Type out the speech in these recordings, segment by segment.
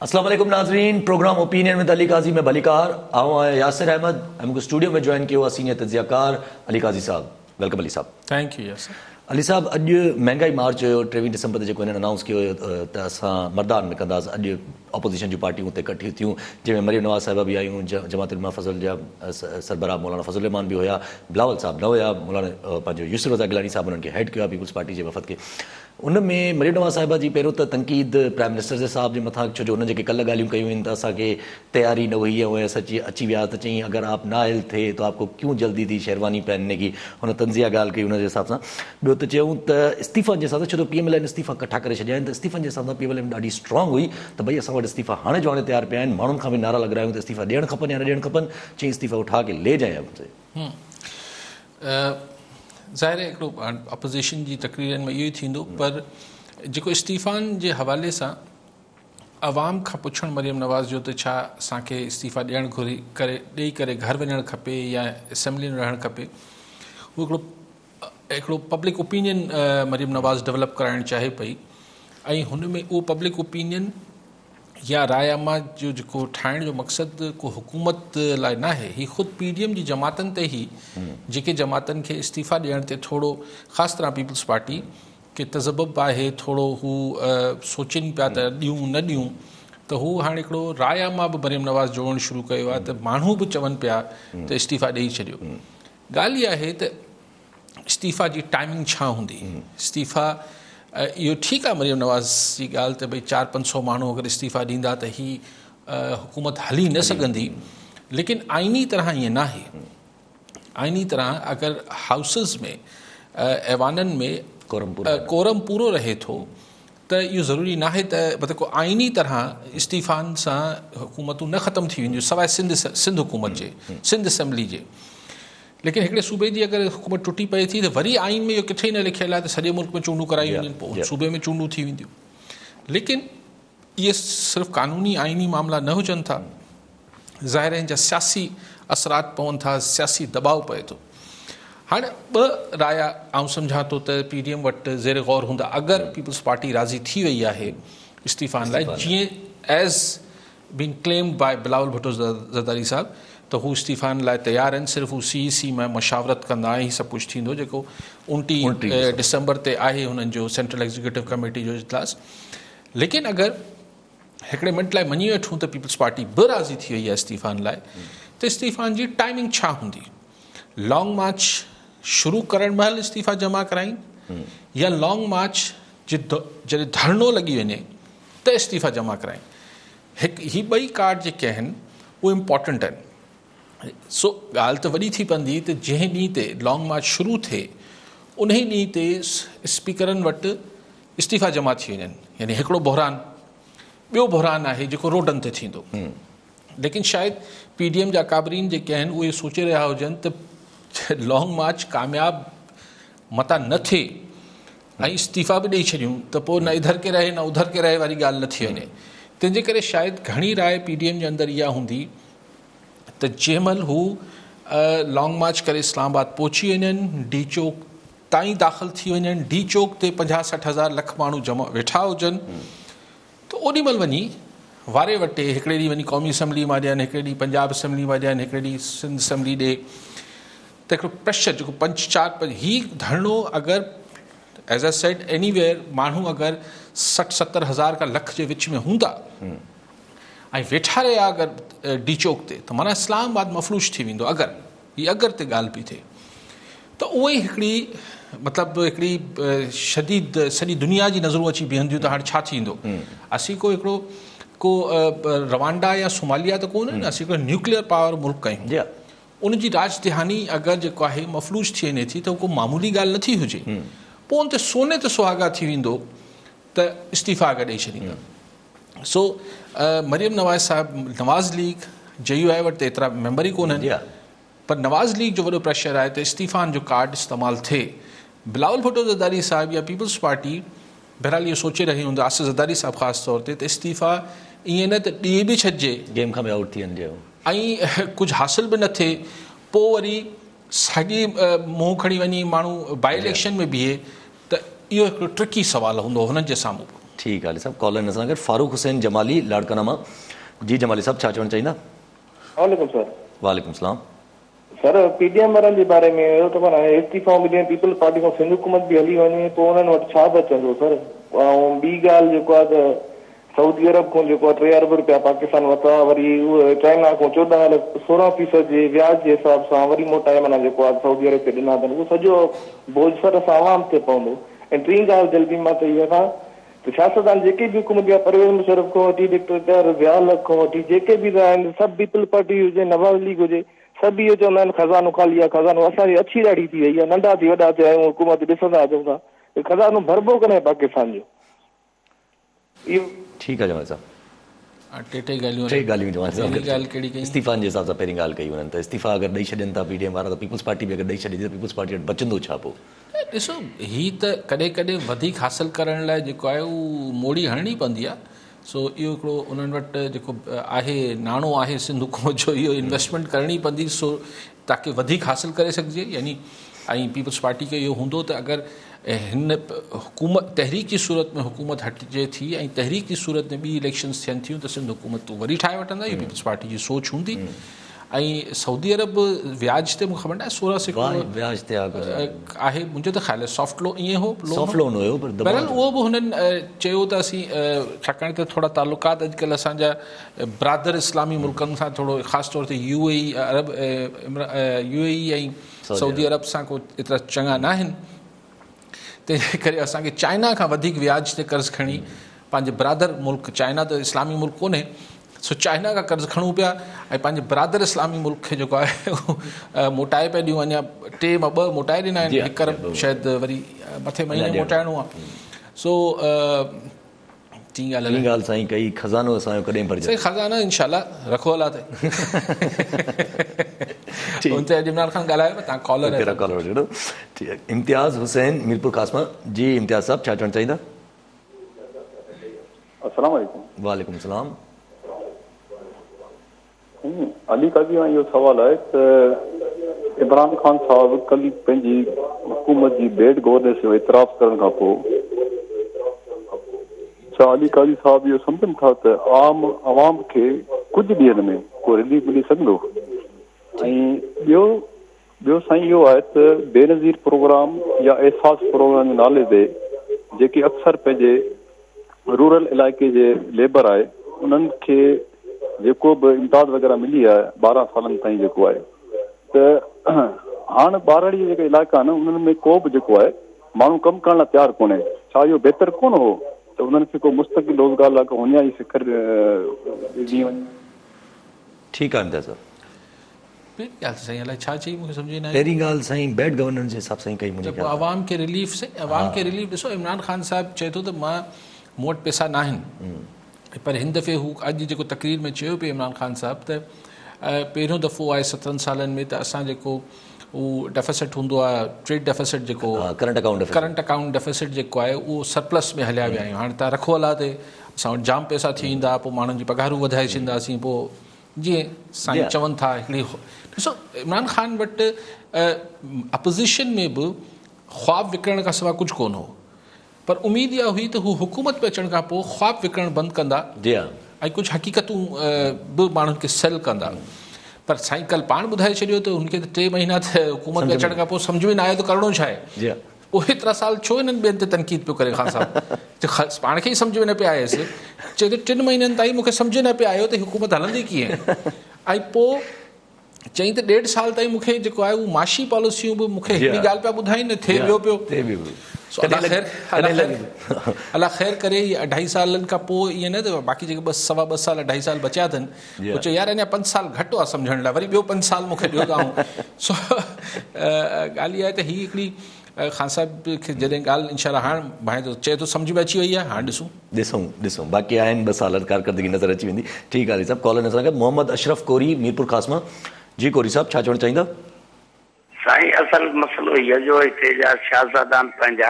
अस्सलाम वालेकुम नाज़रीन, प्रोग्राम ओपिनियन में अली काजी में भलीकार आऊँ यासिर अहमद हमको स्टूडियो में ज्वाइन किया हुआ सीनियर तजियाकार अली काजी साहब। वेलकम अली साहब। Thank you Yasir. अली साहब, अॼु महंगाई मार्च हुयो 23 डिसंबर ते जेको हिननि अनाउंस कयो हुयो त असां मर्दान में कंदासीं। अॼु अपोजिशन जूं पार्टियूं हुते इकट्ठियूं थियूं, जंहिंमें मरियम नवाज़ साहिबा बि आयूं, जमात उलमा फज़ल जा सरबराह मौलाना फज़ल रहमान बि हुया, बिलावल साहब न हुया, मौलाना पंहिंजो यूसुफ रज़ा गिलानी साहब उन्हनि खे हेड कयो आहे पीपल्स पार्टी जे वफ़द खे। उन में मरियम नवाज़ साहिबा जी पहिरियों त तनक़ीद प्राइम मिनिस्टर जे साहब जे मथां, छो जो उन्हनि जेके कल्ह ॻाल्हियूं कयूं आहिनि त असांखे तयारी न हुई ऐं असां अची विया त चई अगरि आप नाइल थे तो आपको क्यों जल्दी थी शेरवानी पहनने की, हुन तंज़िया ॻाल्हि कई हुनजे हिसाब सां। ॿियो त चयूं त इस्तीफ़ा जे हिसाब सां, छो त PML इस्तीफ़ा इकट्ठा करे छॾिया आहिनि, त इस्तीफ़नि जे हिसाब सां PML ॾाढी स्ट्रॉन्ग हुई त भई असां वटि इस्तीफ़ा हाणे जो हाणे तयारु पिया आहिनि। माण्हुनि खां बि नारा लॻायूं त इस्तीफ़ा ॾियणु खपनि या न ॾियणु खपनि, चई इस्तीफ़ा उठा के ले जाए हमसे। ज़ाहिर आहे हिकिड़ो अपोज़िशन जी तक़रीरनि में इहो ई थींदो, पर जेको इस्तीफ़ानि जे हवाले सां आवाम खां पुछणु मरियम नवाज़ जो त छा असांखे इस्तीफ़ा ॾियणु ॾेई करे घर वञणु खपे या असेंबली में रहणु खपे, उहो हिकिड़ो पब्लिक ओपिनियन मरियम नवाज़ डेवलप कराइणु चाहे पई। ऐं हुन में उहो पब्लिक ओपिनियन या रायमा जो जेको ठाहिण जो मक़सदु को हुकूमत लाइ न आहे, हीअ ख़ुदि PDM जी जमातनि ते ई, जेके जमातनि खे इस्तीफ़ा ॾियण ते थोरो ख़ासि तरह पीपल्स पार्टी के तज़बुब आहे, थोरो हू सोचनि पिया त ॾियूं न ॾियूं, त हू हाणे हिकिड़ो रायमा बि मरियम नवाज़ जोड़णु शुरू कयो आहे त माण्हू बि चवनि पिया त इस्तीफ़ा ॾेई छॾियो। ॻाल्हि इहा आहे त इस्तीफ़ा जी टाइमिंग छा हूंदी। इस्तीफ़ा इहो ठीकु आहे मरियम नवाज़ जी ॻाल्हि त भई 400-500 माण्हू अगरि इस्तीफ़ा ॾींदा त ही हुकूमत हली न सघंदी, लेकिन आइनी तरह ईअं न आहे। आइनी तरह अगरि हाउसिस में ऐवाननि में कोरम पूरो रहे थो त इहो ज़रूरी न आहे त मतिलबु को आइनी तरह इस्तीफ़ानि सां हुकूमतूं न ख़तमु थी वेंदियूं, सवाइ सिंध हुकूमत जे, सिंध असेंबली जे। लेकिन हिकिड़े सूबे जी अगरि हुकूमत टुटी पए थी त वरी आइन में इहो किथे न लिखियलु आहे त सॼे मुल्क में चूंडूं करायूं वञनि, पोइ सूबे में चूंडूं थी वेंदियूं। लेकिन इहे सिर्फ़ु कानूनी आइनी मामला न हुजनि था, ज़ाहिर आहे जा सियासी असरात पवनि था, सियासी दबाव पए थो। हाणे ॿ राया आउं सम्झां थो त PDM वटि ज़ेर गौर हूंदा अगरि पीपल्स पार्टी राज़ी थी वई आहे इस्तीफ़ानि लाइ, जीअं as been claimed by Bilawal Bhutto Zardari साहब, त हू इस्तीफ़ानि लाइ तयारु आहिनि। सिर्फ़ु हू CEC में मशावरत कंदा ऐं सभु कुझु थींदो, जेको 29 डिसंबर ते आहे हुननि जो सेंट्रल एग्जीक्यूटिव कमेटी जो इजलास। लेकिन अगरि हिकिड़े मिंट लाइ मञी वठूं त पीपल्स पार्टी बि राज़ी थी वई आहे इस्तीफ़ानि लाइ, त इस्तीफ़ानि जी टाइमिंग छा हूंदी। लॉन्ग मार्च शुरू करण महिल इस्तीफ़ा जमा कराइनि या लॉन्ग मार्च जॾहिं धरनो लॻी वञे त इस्तीफ़ा जमा कराइनि। ही ॿई कार्ड जेके आहिनि उहे इम्पॉर्टेंट आहिनि। सो ॻाल्हि त वॾी थी पवंदी त जंहिं ॾींहं ते लॉन्ग मार्च शुरू थिए उन ई ॾींहं ते स्पीकरनि वटि इस्तीफ़ा जमा थी वञनि, यानी हिकिड़ो बहरान। ॿियो बहरान आहे जेको रोडनि ते थींदो। लेकिन शायदि PDM जा काबरीन जेके आहिनि उहे सोचे रहिया हुजनि त लॉन्ग मार्च कामयाब मता न थिए ऐं इस्तीफ़ा बि ॾेई छॾियूं त पोइ न इधर के रहे न उधर के रहे वारी ॻाल्हि न थी वञे। तंहिंजे करे शायदि घणी राय PDM जे अंदरि इहा हूंदी त जंहिं महिल हू लॉन्ग मार्च करे इस्लामाबाद पहुची वञनि, D चौक ताईं दाख़िल थी वञनि, D चौक ते 50-60 हज़ार लख माण्हू जमा वेठा हुजनि, त ओॾी महिल वञी वारे वटे हिकिड़े ॾींहुं वञी क़ौमी असेंबली मां ॾियनि, हिकिड़े ॾींहुं पंजाब असेंबली मां ॾियनि, हिकिड़े ॾींहुं सिंध असेंबली ॾे, त हिकिड़ो प्रेशर जेको 5-4 ही धरनो अगरि एज़ अ सेड एनीवेयर माण्हू अगरि 60-70 हज़ार खां लख जे विच में हूंदा ऐं वेठा रहिया अगरि D चौक ते, त माना इस्लामाबाद मफ़लूश थी वेंदो। अगरि ते ॻाल्हि पई थिए त उहे ई हिकिड़ी मतिलबु हिकिड़ी शदीद सॼी दुनिया जी नज़रूं अची बीहंदियूं त हाणे छा थींदो। असीं को रवांडा या सोमालिया त कोन्हे न, असीं हिकिड़ो न्यूक्लियर पावर मुल्क आहियूं। उनजी राजधानी अगरि जेको आहे मफ़लूज थी वञे थी त को मामूली ॻाल्हि नथी हुजे। पोइ उन ते सोने ते सुहागा थी वेंदो त इस्तीफ़ा अगरि ॾेई छॾींदा। सो मरियम नवाज़ लीग JUI वटि त एतिरा मेंबर ई कोन्हनि, पर नवाज़ लीग जो वॾो प्रेशर आहे त इस्तीफ़ानि जो कार्ड इस्तेमालु थिए। बिलावल भुट्टो ज़रदारी साहब या पीपल्स पार्टी बहरहाल इहो सोचे रही हूंदा, आसिफ़ ज़रदारी साहब ख़ासि तौर ते, त इस्तीफ़ा ईअं न त ॾिए बि छॾिजे गेम खां बि आउट थी वञे ऐं कुझु हासिल बि न थिए, पोइ वरी साॻी मुंहुं खणी वञी माण्हू बाई इलेक्शन में बीहे, त इहो हिकिड़ो ट्रिकी सवालु हूंदो हुननि जे साम्हूं। ठीकु आहे साहब, कॉलर सां गॾु फारूक हुसैन जमाली लाड़काना मां। जी जमाली साहब, छा चवणु चाहींदा? वालेकुम सर। वालेकुम सलाम। सर, पीडीएम वारनि जे बारे में हुयो त माना इस्तीफ़ा मिले, पीपल्स पार्टी खां सिंध हुकूमत बि हली वञे, पोइ उन्हनि वटि छा बचंदो सर? ऐं ॿी ॻाल्हि जेको आहे त सऊदी अरब खां जेको आहे 3 अरब रुपया पाकिस्तान वरिता, वरी उहे चाइना खां 16% जे व्याज जे हिसाब सां वरी मोटाए माना जेको आहे सऊदी अरब खे ॾिना अथनि, उहो सॼो बोझ सर असां आवाम ते पवंदो। ऐं टीं ॻाल्हि जल्दी मां त इहा खां त सियासतदान जेके बि हुकूमत जा परवेज़ मुशर्रफ खां वठी डिक्टेटर वियाल खां वठी जेके बि आहिनि, सभु पीपल पार्टी हुजे, नवाज़ लीग हुजे, सभु इहो चवंदा आहिनि खज़ानो ख़ाली आहे, खज़ानो। असांजी अछी ॾाढी थी वई आहे, नंढा थी वॾा थिया आहियूं, हुकूमत ॾिसंदा अचूं था, खज़ानो भरबो कॾहिं पाकिस्तान जो? इहो ठीकु आहे जमाली साहब। टे ॻाल्हियूं टे ॻाल्हियूं जमाली साहब। पहिरीं ॻाल्हि कहिड़ी कई? इस्तीफ़ानि जे हिसाब सां पहिरीं ॻाल्हि कई हुननि त इस्तीफ़ा अगरि ॾेई छॾनि था पीडीएम वारा, त पीपल्स पार्टी बि अगरि ॾेई छॾी त पीपल्स पार्टी वटि बचंदो छा पोइ? ॾिसो, हीअ त कॾहिं कॾहिं वधीक हासिलु करण लाइ जेको आहे उहो मोड़ी हणणी पवंदी आहे। सो इहो हिकिड़ो उन्हनि वटि जेको आहे नाणो आहे सिंध हुकूमत जो, इहो इन्वेस्टमेंट करणी पवंदी सो ताकी वधीक हासिलु करे सघिजे। यानी ऐं पीपल्स पार्टी खे इहो हूंदो त अगरि हिन हुकूमत तहरीक जी सूरत में हुकूमत हटिजे थी ऐं तहरीक जी सूरत में ॿी इलेक्शन्स थियनि थियूं त सिंध हुकूमत वरी ठाहे वठंदा, इहो पीपल्स पार्टी जी सोच हूंदी। ऐं सऊदी अरब व्याज ते मूंखे ख़बर न आहे 16% व्याज ते आहे, मुंहिंजो त ख़्याल आहे सॉफ्ट लो ईअं हो, सॉफ्ट लोन हुयो, पर बहरहाल उहो बि हुननि चयो त असीं छाकाणि त थोरा तालुकात अॼुकल्ह असांजा ब्रादर इस्लामी मुल्कनि सां थोरो ख़ासि तौर ते UAE अरब UAE ऐं सऊदी अरब सां को एतिरा चङा न आहिनि, तंहिंजे करे असांखे चाइना खां वधीक व्याज ते कर्ज़ु खणी पंहिंजे ब्रादर मुल्क, चाइना त इस्लामी मुल्क कोन्हे, सो चाइना खां कर्ज़ु खणूं पिया ऐं पंहिंजे ब्रादर इस्लामी मुल्क खे जेको आहे उहो मोटाए पिया ॾियूं। अञा 3 मां 2 मोटाए ॾिना आहिनि, 1 अरब शायदि वरी मथे महीने मोटाइणो आहे। सो टी ॻाल्हि साईं कई, खज़ानो असांजो कॾहिं भरिजे? खज़ानो इनशाला रखो अला ते। उन ते इमरान खान ॻाल्हायो, तव्हां कॉलर। इम्तियाज़ हुसैन मीरपुर कासमा। जी इम्तियाज़ साहब, छा चवणु चाहींदा? अस्सलाम वालेकुम। वालेकुम सलाम। अली काज़ी इहो सवाल आहे त इमरान खान साहब कल पंहिंजी हुकूमत जी बेड गवर्नेंस जो इतराफ़ करण खां पोइ छा अली काज़ी साहब इहो सम्झनि था त आवाम खे कुझु ॾींहंनि में को रिलीफ मिली सघंदो? ऐं ॿियो साईं इहो आहे त बेनज़ीर प्रोग्राम या एहसास प्रोग्राम जे नाले ते जेके अक्सर पंहिंजे रूरल इलाइक़े जे लेबर आहे उन्हनि खे जेको बि इमदाद वग़ैरह मिली आहे 12 सालनि ताईं जेको आहे, त हाणे ॿारहड़ी जेके इलाइक़ा आहिनि उन्हनि में को बि जेको आहे माण्हू कमु करण लाइ तयारु कोन्हे। छा इहो बहितर कोन हो त उन्हनि खे को मुस्तक़िल रोज़गार लाइ को हुन जी फिकर ॾिनी वञे? ठीकु आहे इम्तियाज़ साहब। पहिरीं ॻाल्हि साईं अलाए छा चई, मूंखे सम्झ न आई। पहिरीं ॻाल्हि साईं बेड गवर्नेंस जे हिसाब सां कई मुंहिंजे आवाम खे रिलीफ से आवाम खे रिलीफ। ॾिसो, इमरान खान साहिबु चए थो त मां मूं वटि पैसा न आहिनि, पर हिन दफ़े हू अॼु जेको तक़रीर में चयो पियो इमरान खान साहिबु त पहिरियों दफ़ो आहे 17 सालनि में त असां जेको उहो डेफिसिट हूंदो आहे, ट्रेड डेफिसिट जेको करंट अकाउंट डेफिसिट जेको आहे उहो सरप्लस में हलिया विया आहियूं। हाणे तव्हां रखो अला ते असां वटि जाम पैसा थी वेंदा, पोइ माण्हुनि जी पघारूं वधाए छॾींदासीं, पोइ जीअं साईं चवनि था हिकिड़ी। ॾिसो, इमरान खान वटि अपोज़िशन में बि ख़्वाब विकिरण खां सवाइ कुझु कोन हो, पर उमेद इहा हुई त हू हुकूमत पे अचण खां पोइ ख़्वाब विकिरण बंदि कंदा ऐं कुझु हक़ीक़तूं बि माण्हुनि खे सेल कंदा। पर साईं कल पाण ॿुधाए छॾियो त हुनखे त 3 महीना त हुकूमत में अचण खां पोइ सम्झ में न आयो त करिणो छा आहे। पोइ एतिरा साल छो हिननि ॿियनि ते तनक़ीद पियो करे खान साहिबु, पाण खे ई सम्झ में न पिया आयसि। चए थो 3 महीननि ताईं मूंखे सम्झ न पिया आयो त हुकूमत हलंदी कीअं। ऐं पोइ चई त 1.5 साल ताईं मूंखे जेको आहे उहो माशी पॉलिसियूं बि मूंखे हिकिड़ी ॻाल्हि पिया ॿुधाइनि, थिए वियो पियो। अला ख़ैर करे 2.5 सालनि खां पोइ ईअं न त बाक़ी जेके 2.25 साल 2.5 साल बचिया अथनि, पोइ चयो यार अञा 5 साल घटि आहे सम्झण लाइ, वरी ॿियो 5 साल मूंखे ॾियो तव्हां। सो ॻाल्हि इहा आहे त हीअ हिकिड़ी खान साहिब खे जॾहिं ॻाल्हि इनशाला हाणे भाई थो चए थो सम्झ में अची वई आहे, हाणे ॾिसूं बाक़ी आहिनि 2 साल कारकर्दगी नज़र अची वेंदी। ठीकु आहे साहब। कॉलर नज़र मोहम्मद अशरफ कोरी मीरपुर कासमा। जी कोरी साहब, छा चवणु चाहींदा? साईं असल मसइलो इहो जो हिते जा सियासतदान पंहिंजा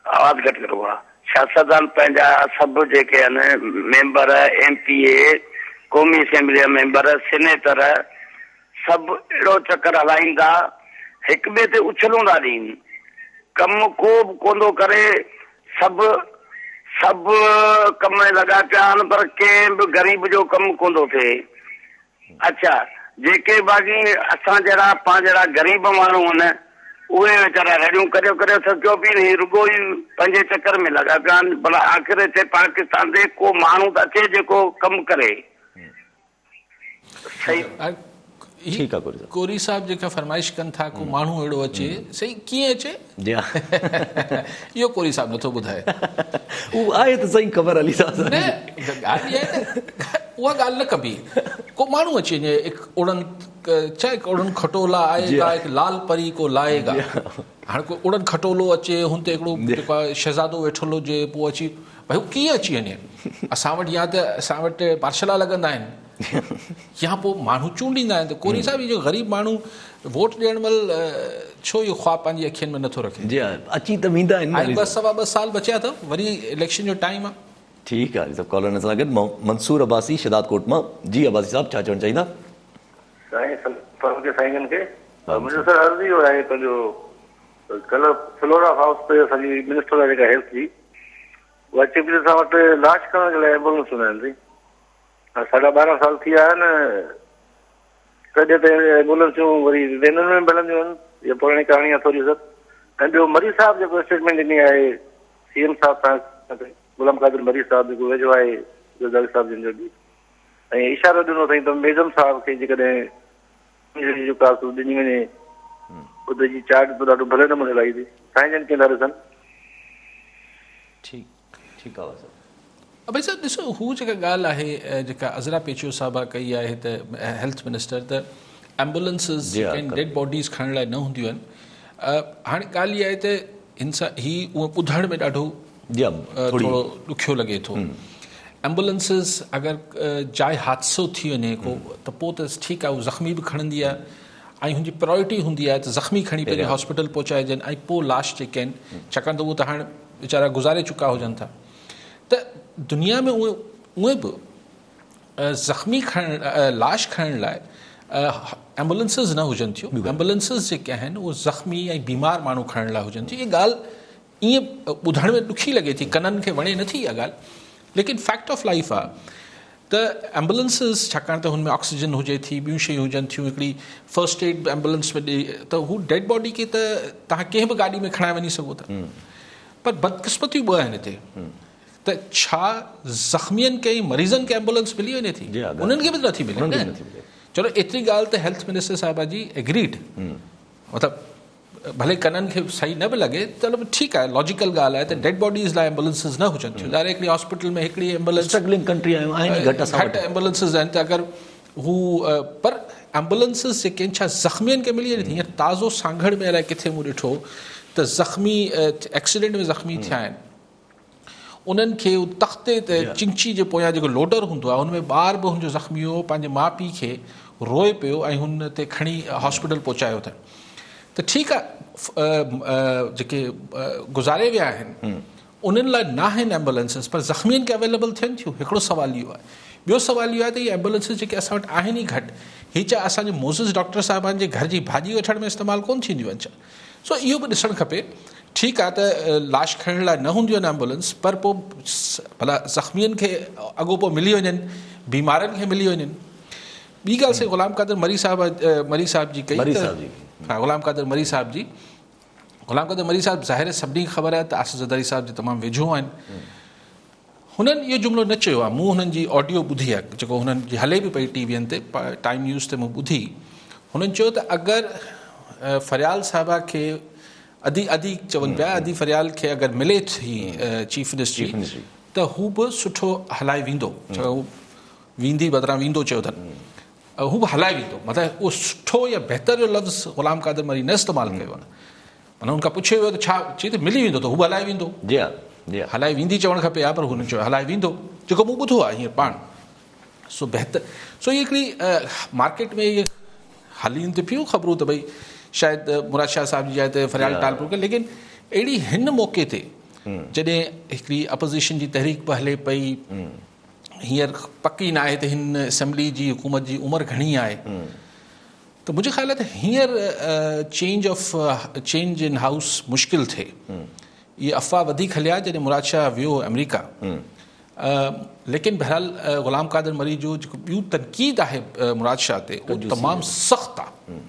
आवाज़ घटि करो आहे, सियासतदान पंहिंजा सभु जेके आहिनि मेंबर MPA क़ौमी असेंबली जा मेंबर सीनेटर सभु अहिड़ो चकर हलाईंदा, हिक ॿिए ते उछलूं था ॾियनि, कमु को बि कोन थो करे, सभु सभु कम में लॻा पिया आहिनि पर कंहिं बि ग़रीब जो कमु कोन थो थिए। अच्छा, जेके बाक़ी असां जहिड़ा पाण जहिड़ा ग़रीब माण्हू आहिनि उहे वीचारा रेडियूं करे सघियो बि नहीं, रुगो ई पंहिंजे चकर में लॻा पिया आहिनि। भला आख़िर हिते पाकिस्तान ते को माण्हू त अचे जेको कमु करे। सही ठीकु आहे कोरी साहब। कोरी साहब जेका फरमाइश कनि था को माण्हू अहिड़ो अचे, सही कीअं अचे जी हा इहो कोरी साहब नथो ॿुधाए। उहो आहे त सही ख़बर अली साहब। न ॻाल्हि इहा आहे न, उहा ॻाल्हि न कबी। को माण्हू अची वञे, चाहे उड़न खटोला आएगा, हिकु लाल परी को लाएगा। हाणे को उड़न खटोलो अचे, हुन ते हिकिड़ो जेको आहे शहज़ादो वेठल हुजे, पोइ अची भई हू कीअं अची वञे। असां वटि या त असां वटि पार्शला लॻंदा आहिनि या पोइ माण्हू चूंडींदा आहिनि। त कोरी साहब इहो ग़रीब माण्हू वोट ॾियण महिल छो इहो ख़्वाबु पंहिंजी अखियुनि में नथो रखे? जी हा, अची त वेंदा आहिनि। हाणे 2-2.5 साल बचिया अथव, वरी इलेक्शन जो टाइम आहे। ठीकु आहे सभु कॉलर सां गॾु मंसूर अब्बासी शिदात कोट मां। जी अब्बासी साहब छा चवणु चाहींदा? साईं खे मुंहिंजो सर अर्ज़ी इहो आहे, पंहिंजो कल्ह फ्लोरा हाउस ते असांजी मिनिस्टर आहे जेका हेल्थ जी, उहा चीफ मिनिस्टर सां वटि इलाज करण जे लाइ एम्बुलेंस हूंदा आहिनि। 12.5 साल थी विया आहिनि, कॾहिं त एम्बुलेंसूं वरी रेननि में मिलंदियूं आहिनि, इहा पुराणी कहाणी आहे थोरी सर। ऐं ॿियो मरी साहब जेको स्टेटमेंट ॾिनी आहे CM साहब सां, गुलाम कादिर मरी साहब जेको वेझो आहे ज़रदारी साहब जिन जो बि, ऐं इशारो ॾिनो अथई त मेज़म साहब खे जेकॾहिं जो कारतूस ॾिनी वञे उते जी चार्ज त ॾाढो भले नमूने लॻी थी। साईं जन कंदा ॾिसनि। ठीकु आहे सर। भई साहब ॾिसो, हू जेका ॻाल्हि आहे जेका अज़रा पेचियो साहिबा कई आहे त हेल्थ मिनिस्टर, त एम्बुलेंसिस डेड बॉडीज़ खणण लाइ न हूंदियूं आहिनि। हाणे ॻाल्हि इहा आहे त उहो ॿुधण में ॾाढो थोरो ॾुखियो लॻे थो। एम्बुलेंसिस अगरि जाइ हादसो थी वञे को त पोइ त ठीकु आहे, उहो ज़ख़्मी बि खणंदी आहे ऐं हुनजी प्रायोरिटी हूंदी आहे त ज़ख़्मी खणी पंहिंजे हॉस्पिटल पहुचाइजनि ऐं पोइ लाश जेके आहिनि, छाकाणि त उहो त हाणे वीचारा गुज़ारे चुका हुजनि था। त दुनिया में उहे बि ज़ख़्मी लाश खणण लाइ एम्बुलेंसिस न हुजनि थियूं। एम्बुलेंसिस जेके आहिनि उहे ज़ख़्मी ऐं बीमार माण्हू खणण लाइ हुजनि थियूं। इहा ॻाल्हि ईअं ॿुधण में ॾुखी लॻे थी, कननि खे वणे नथी इहा ॻाल्हि, लेकिन फैक्ट ऑफ लाइफ आहे त एम्बुलेंसिस, छाकाणि त हुन में ऑक्सीजन हुजे थी, ॿियूं शयूं हुजनि थियूं, हिकिड़ी फर्स्ट एड एम्बुलेंस में ॾे त हू डेड बॉडी खे त तव्हां कंहिं बि गाॾी में खणाए वञी सघो था। पर बदकिस्मतियूं 2 आहिनि हिते, त छा ज़ख़्मियुनि खे मरीज़नि खे एम्बुलेंस मिली वञे थी? उन्हनि खे बि नथी मिले। चलो एतिरी ॻाल्हि त हेल्थ मिनिस्टर साहिबा जी एग्रीड, मतिलबु भले कननि खे सही न बि लॻे, चलो ठीकु आहे, लॉजिकल ॻाल्हि आहे त डेड बॉडीज़ लाइ एम्बुलेंसिस न हुजनि थियूं। ज़ाहिर हिकिड़ी हॉस्पिटल में हिकिड़ी एम्बुलेंस, स्ट्रगलिंग कंट्री आहिनि, घटि एम्बुलेंसिस आहिनि, त अगरि हू पर एम्बुलेंसिस जेके आहिनि छा ज़ख़्मियुनि खे मिली वञे थी? हींअर ताज़ो सांघड़ में अलाए किथे मूं ॾिठो त ज़ख़्मी एक्सीडेंट में ज़ख़्मी थिया आहिनि, उन्हनि खे तख़्ते ते चिंची जे पोयां जेको लोडर हूंदो आहे हुन में ॿार बि हुनजो ज़ख़्मी हो, पंहिंजे माउ पीउ खे रोए पियो ऐं हुन ते खणी हॉस्पिटल पहुचायो अथनि। त ठीकु आहे, जेके गुज़ारे विया आहिनि उन्हनि लाइ न आहिनि एम्बुलेंसिस, पर ज़ख़्मियुनि खे अवेलेबल थियनि थियूं। हिकिड़ो सुवालु इहो आहे। ॿियो सुवालु इहो आहे त इहे एम्बुलेंसिस जेके असां वटि आहिनि ई घटि, हीअ छा असांजे मोज़िस डॉक्टर साहिबान जे घर जी भाॼी वठण में इस्तेमालु कोन थींदियूं आहिनि छा? सो इहो बि ॾिसणु खपे। ठीकु आहे त लाश खणण लाइ न हूंदियूं आहिनि एम्बुलेंस, पर पोइ भला ज़ख़्मियुनि खे अॻोपो मिली वञनि, बीमारनि खे मिली वञनि। ॿी ॻाल्हि से गुलाम कादिर मरी साहब जी कई, हा, गुलाम कादिर मरी साहब ज़ाहिर सभिनी खे ख़बर आहे त आसिफ़ ज़रदारी साहब जे तमामु वेझो आहिनि। हुननि इहो जुमिलो न चयो आहे, मूं हुननि जी ऑडियो ॿुधी आहे जेको हुननि जी हले बि पई टीवीअनि ते, टाइम न्यूज़ ते मूं ॿुधी। हुननि चयो त अगरि फरियाल साहिबा खे अदी चवनि पिया, अदी फरियाल खे अगरि मिले थी चीफ मिनिस्ट्री त हू बि सुठो हलाए वेंदो। हू वेंदी बदिरां वेंदो चयो अथनि, हू बि हलाए वेंदो। मतिलबु उहो सुठो या बहितर जो लफ़्ज़ ग़ुलाम कादिर मरी न इस्तेमालु कयो आहे। माना हुनखां पुछियो वियो त छा, चई त मिली वेंदो त हू बि हलाए वेंदो। हलाए वेंदी चवणु खपे हा, पर हुन चयो हलाए वेंदो, जेको मूं ॿुधो आहे हींअर पाण। सो बहितर, सो इहा हिकिड़ी मार्केट में इहे हलीनि थी पियूं ख़बरूं त भई शायदि मुराद शाह साहिब जी जाइ ते फरियाल टालपुर कयो, लेकिन अहिड़ी हिन मौक़े ते जॾहिं हिकिड़ी अपोज़िशन जी तहरीक बि हले पई, हींअर पकी न आहे त हिन असेंबली जी हुकूमत जी उमिरि घणी आहे, त मुंहिंजे ख़्याल आहे त हींअर चेंज इन हाउस मुश्किल थिए। ये अफ़वाह वधीक हलिया जॾहिं मुराद शाह वियो अमेरिका। लेकिन बहरहाल ग़ुलाम क़ादिर मरी जो जेको ॿियूं तनक़ीद आहे मुराद शाह ते उहो तमामु सख़्तु आहे।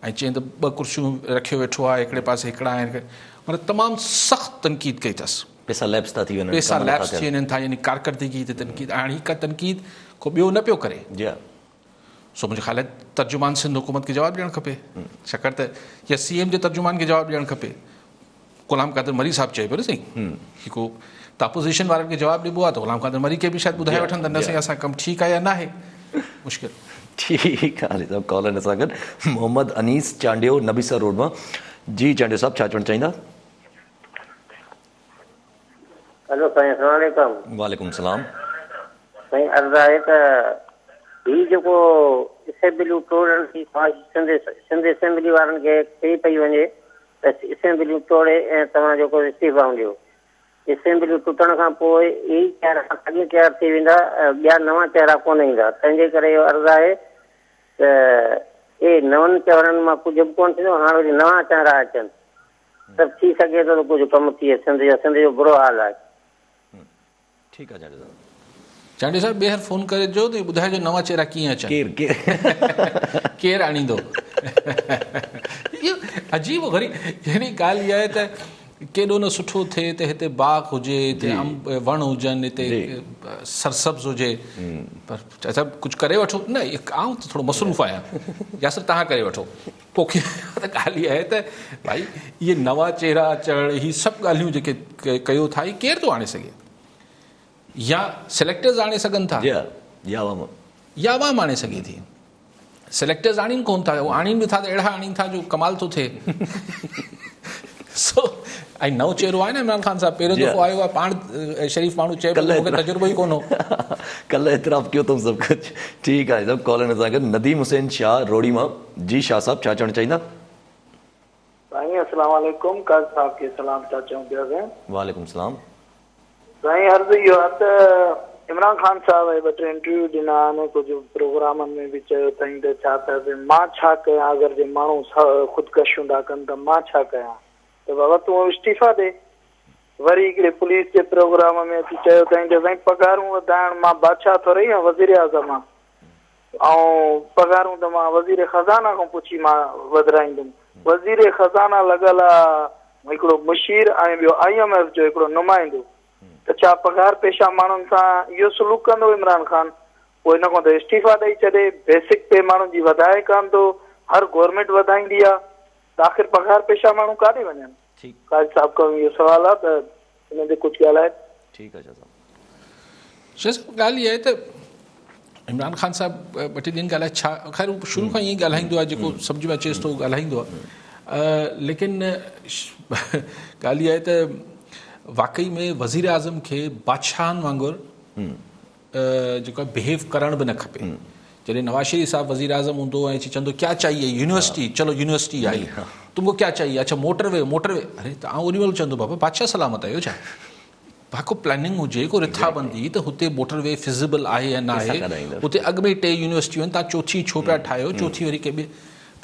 ऐं चईं त 2 कुर्सियूं रखियो वेठो आहे, हिकिड़े पासे हिकिड़ा आहिनि, मतिलबु तमामु सख़्तु तनक़ीद कई अथसि। पैसा लैप्स था थी वञनि, पैसा लैप्स थी वञनि था, यानी कारकर्दगी ते तनक़ीद। हाणे हिकु तनक़ीद को ॿियो न पियो करे, जी हा, सो मुंहिंजे ख़्याल तर्जुमान सिंध हुकूमत खे जवाबु ॾियणु खपे, छाकाणि त या CM जे तर्जुमान खे जवाबु ॾियणु खपे। ग़ुलाम क़ादिर मरी साहिबु चए पियो न साईं, हिकु त अपोज़िशन वारनि खे जवाबु ॾिबो आहे त ग़ुलाम क़ादिर मरी खे बि शायदि ॿुधाए वठनि त न साईं असां कमु ठीकु आहे या न आहे, मुश्किल। ठीकु आहे साहब। कॉल आहिनि असां गॾु मोहम्मद अनीस चांडियो नबीसर रोड मां। जी चांडियो साहब, छा चवणु चाहींदा? हेलो साईं, अस्सलाम वालेकुम। वालेकुम सलाम। साईं अर्ज़ु आहे त हीउ जेको असेंबलियूं तोड़ण जी सिंध असेंबली वारनि खे चई पई वञे त असेंबलियूं तोड़े ऐं तव्हां जेको इस्तीफ़ा ॾियो, असेंबलियूं टुटण खां पोइ इहे चहिरा खाली तयारु थी वेंदा, ॿिया नवां चहिरा कोन ईंदा। तंहिंजे करे इहो अर्ज़ु आहे त इहे नवनि चहिरनि मां कुझु बि कोन थींदो, हाणे वरी नवां चहिरा अचनि, सभु थी सघे थो त कुझु कमु थिए। सिंध जो बुरो हाल आहे। ठीकु आहे चांडियो साहब। चांडियो साहिबु ॿीहर फ़ोन करे जो त ॿुधाइजो नवां चहिरा कीअं अचनि, केरु आणींदो। इहो अजीब वरी अहिड़ी ॻाल्हि इहा आहे त केॾो न सुठो थिए त हिते बाग़ हुजे, हिते अंब वण हुजनि, हिते सरसब्ज़ हुजे, पर अच्छा कुझु करे वठो न। आउं त थोरो मसरूफ़ आहियां, यासिर तव्हां करे वठो। पोइ त ॻाल्हि इहा आहे त भाई इहे नवां चहिरा अचणु, हीअ सभु ॻाल्हियूं जेके कयो था, इहे केरु थो आणे सघे? या सिलेक्टर्स आणे सघनि था, या आवाम आणे सघे थी। सिलेक्टर्स आणीनि कोन था, उहो आणीनि बि था त अहिड़ा आणीनि था जो कमाल थो थिए। सो ऐं नओं चहिरो आहे न इमरान ख़ान साहिबु, पहिरियों दफ़ो आयो आहे, पाण शरीफ़ माण्हू चए पियो मूंखे तजुर्बो ई कोन हो। कल्ह एतिराफ़ कयो अथऊं सभु कुझु। ठीकु आहे सभु। कॉल सां गॾु नदीम हुसैन शाह रोड़ी मां। जी शाह साहब, छा चवणु चाहींदा? साईं अस्सलाम वालेकुम। काज़ साहब खे सलाम था चऊं पिया साईं। वालेकुम सलाम। साईं अर्ज़ु इहो आहे त इमरान ख़ान साहिब 2-3 इंटरव्यू ॾिना आहिनि, कुझु प्रोग्रामनि में बि चयो अथई त छा त मां छा कयां, अगरि जे माण्हू ख़ुदकशियूं था कनि त मां छा कयां, त बाबा तूं इस्तीफ़ा ॾे। वरी हिकिड़े पुलिस जे प्रोग्राम में अची चयो अथई त साईं पघारूं वधाइण, मां बादशाह थो रही आहियां वज़ीर आज़म मां, ऐं पघारूं त मां वज़ीर ख़ज़ाना खां पुछी मां वधाईंदुमि। वज़ीर ख़ज़ाना लॻल आहे हिकिड़ो मुशीर ऐं ॿियो IMF जो हिकिड़ो नुमाइंदो, त छा पघार पेशा माण्हुनि सां इहो सलूक कंदो इमरान ख़ान? पोइ हिन खां त इस्तीफ़ा ॾेई छॾे। बेसिक पे माण्हुनि जी वधाए कान थो, हर गवर्नमेंट वधाईंदी आहे, त आख़िर पघार पेशा माण्हू काॾे वञनि? काज़ साहिब खां इहो सुवालु आहे त हिन ते कुझु ॻाल्हाए। ठीकु आहे शाह साहिबु। ॻाल्हि इहा आहे त इमरान ख़ान साहिबु 2-3 ॾींहं ॻाल्हाए छा, ख़ैर हू शुरू खां ईअं ॻाल्हाईंदो आहे, जेको सम्झ में अचेसि थो ॻाल्हाईंदो आहे। लेकिन ॻाल्हि इहा आहे त वाक़ई में वज़ीर आज़म खे बादशाहनि वांगुरु जेको आहे बिहेव करणु बि न खपे। जॾहिं नवाज़ शरीफ़ साहब वज़ीर आज़म हूंदो ऐं चवंदो क्या चाहिए, यूनिवर्सिटी, चलो यूनिवर्सिटी आई, तुमको क्या चाहिए, अच्छा मोटरवे, अरे त आउं ओॾी महिल चवंदो बाबा बादशाह सलामत आहियो छा? को प्लानिंग हुजे, को रिथाबंदी त हुते मोटरवे फिज़िबल आहे या न आहे, हुते अॻु में 3 यूनिवर्सिटियूं आहिनि, तव्हां चौथी छो पिया ठाहियो, चौथी वरी के ॿिए,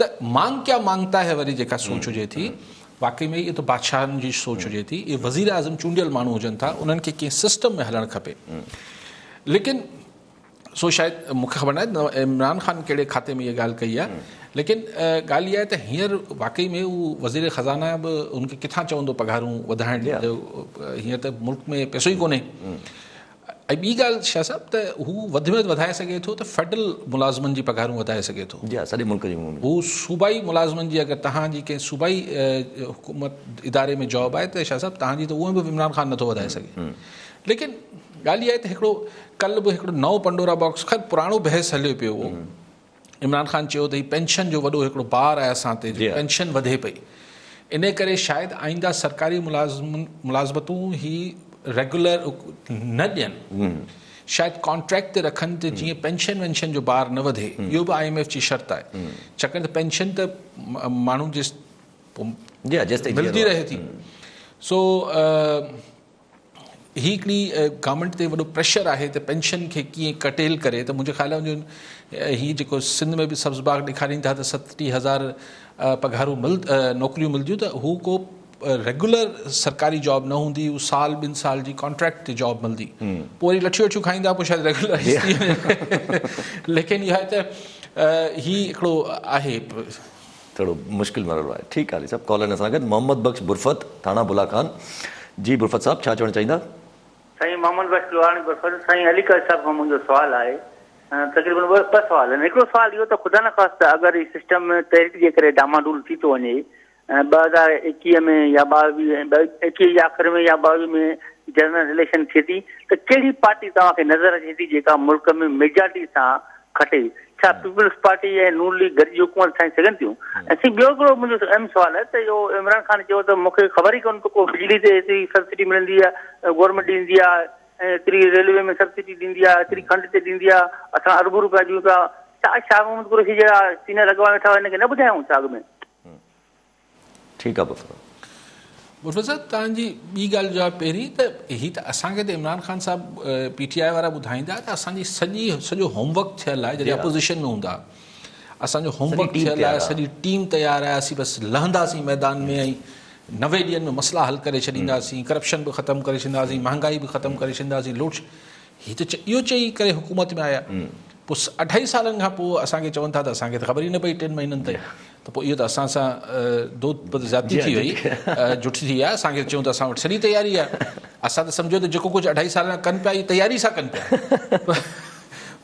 त मांग क्या मांगता है वरी जेका सोच हुजे थी, वाक़ई में इहो त बादशाहनि जी सोच हुजे थी। इहे वज़ीर आज़म चूंडियल माण्हू हुजनि था, उन्हनि खे कंहिं सिस्टम में हलणु खपे। लेकिन सो शायदि मूंखे ख़बर न आहे इमरान ख़ान कहिड़े खाते में इहा ॻाल्हि कई आहे, लेकिन ॻाल्हि इहा आहे त हींअर वाक़ई में उहो वज़ीर ख़ज़ाना बि उनखे किथां चवंदो पघारूं वधाइण, हींअर त मुल्क में पैसो ई कोन्हे। ऐं ॿी ॻाल्हि शाह साहिबु त हू वधि में वधि वधाए सघे थो त फेडरल मुलाज़िमनि जी पघारूं वधाए सघे थो। सॼे मुल्क जी। हू सूबाई मुलाज़िमनि जी, अगरि तव्हांजी कंहिं सूबाई हुकूमत इदारे में जॉब आहे त शाह साहिबु तव्हांजी त उहा बि इमरान ख़ान नथो वधाए सघे। लेकिन ॻाल्हि इहा आहे त हिकिड़ो कल्ह बि हिकिड़ो नओं पंडोरा बॉक्स, ख़ैर पुराणो बहस हलियो पियो हो। इमरान ख़ान चयो त हीउ पेंशन जो वॾो हिकिड़ो बार आहे असां ते, पेंशन वधे पई, इन करे शायदि आईंदा सरकारी मुलाज़मतूं ही रेगुलर न ॾियनि, शायदि कॉन्ट्रैक्ट ते रखनि त जीअं पेंशन वेंशन जो बार न वधे। इहो बि IMF जी शर्त आहे, छाकाणि त पेंशन त माण्हू जे मिलंदी रहे थी। सो ही हिकिड़ी गवर्नमेंट ते वॾो प्रेशर आहे त पेंशन खे कीअं कटेल करे। त मुंहिंजे ख़्याल में हीअ जेको सिंध में बि सब्ज़ बाग ॾेखारीनि था त 70,000 पघारूं नौकरियूं मिलंदियूं, त हू को रेगुलर सरकारी जॉब न हूंदी, उहो साल 2 साल जी कॉन्ट्रैक्ट ते जॉब मिलंदी, पोइ वरी लठियूं वठियूं खाईंदा, पोइ शायदि रेगुलर लेकिन इहा त ही हिकिड़ो आहे थोरो मुश्किल मरलो आहे। ठीकु आहे सभु कॉलर सां गॾु मोहम्मद बख्श बुरफत थाणा बुला खान। जी बुरफत साहब छा चवणु चाहींदा? साईं मोहम्मद बख्श लोहाणी बुरफत। साईं अलीगढ़ साहब खां मुंहिंजो सुवालु आहे, तक़रीबन ॿ सुवाल आहिनि। हिकिड़ो सुवाल इहो त ख़ुदा न ख़ास्ता अगरि हीउ सिस्टम तहरीक जे करे डामाडूल थी थो वञे 2021 में या 21 जे आख़िर में या 22 में जनरल इलेक्शन थिए थी, त कहिड़ी पार्टी तव्हांखे नज़र अचे थी जेका मुल्क में मेजॉरिटी सां खटे? छा पीपल्स पार्टी ऐं नून लीग गॾिजी हुकूमत ठाहे सघनि थियूं? ऐं ॿियो हिकिड़ो मुंहिंजो अहम सुवालु आहे त इहो इमरान ख़ान चयो त मूंखे ख़बर ई कोन्हे को बिजली ते एतिरी सब्सिडी मिलंदी आहे, गवर्नमेंट ॾींदी आहे, ऐं एतिरी रेलवे में सब्सिडी ॾींदी आहे, एतिरी खंड ते ॾींदी आहे, असां अरबों रुपया ॾियूं था। छा मोहम्मद कुरैशी जहिड़ा सीनियर अॻवा वेठा हुआ हिनखे न ॿुधायूं छा अॻु में? ठीकु आहे बुरफत साहब, तव्हांजी ॿी ॻाल्हि जो आहे पहिरीं त ही त असांखे त इमरान ख़ान साहब PTI वारा ॿुधाईंदा त असांजी सॼो होमवर्क थियल आहे। जॾहिं अपोज़िशन में हूंदा असांजो होमवर्क थियल आहे, सॼी टीम तयारु आहे, असीं बसि लहंदासीं मैदान में ऐं 90 ॾींहंनि में मसइला हल करे छॾींदासीं, करप्शन बि ख़तमु करे छॾींदासीं, महांगाई बि ख़तमु करे छॾींदासीं, ही त इहो चई करे हुकूमत में आया। पोइ 2.5 सालनि खां पोइ असांखे चवनि था त असांखे त ख़बर ई न पई 3 महीननि ताईं, त पोइ इहो त असां सां दोस्त ज़्यादती थी वई, जुठी थी आहे। असांखे चयूं त असां वटि सॼी तयारी आहे, असां त सम्झो त जेको कुझु 2.5 साल कनि पिया इहा तयारी सां कनि पिया।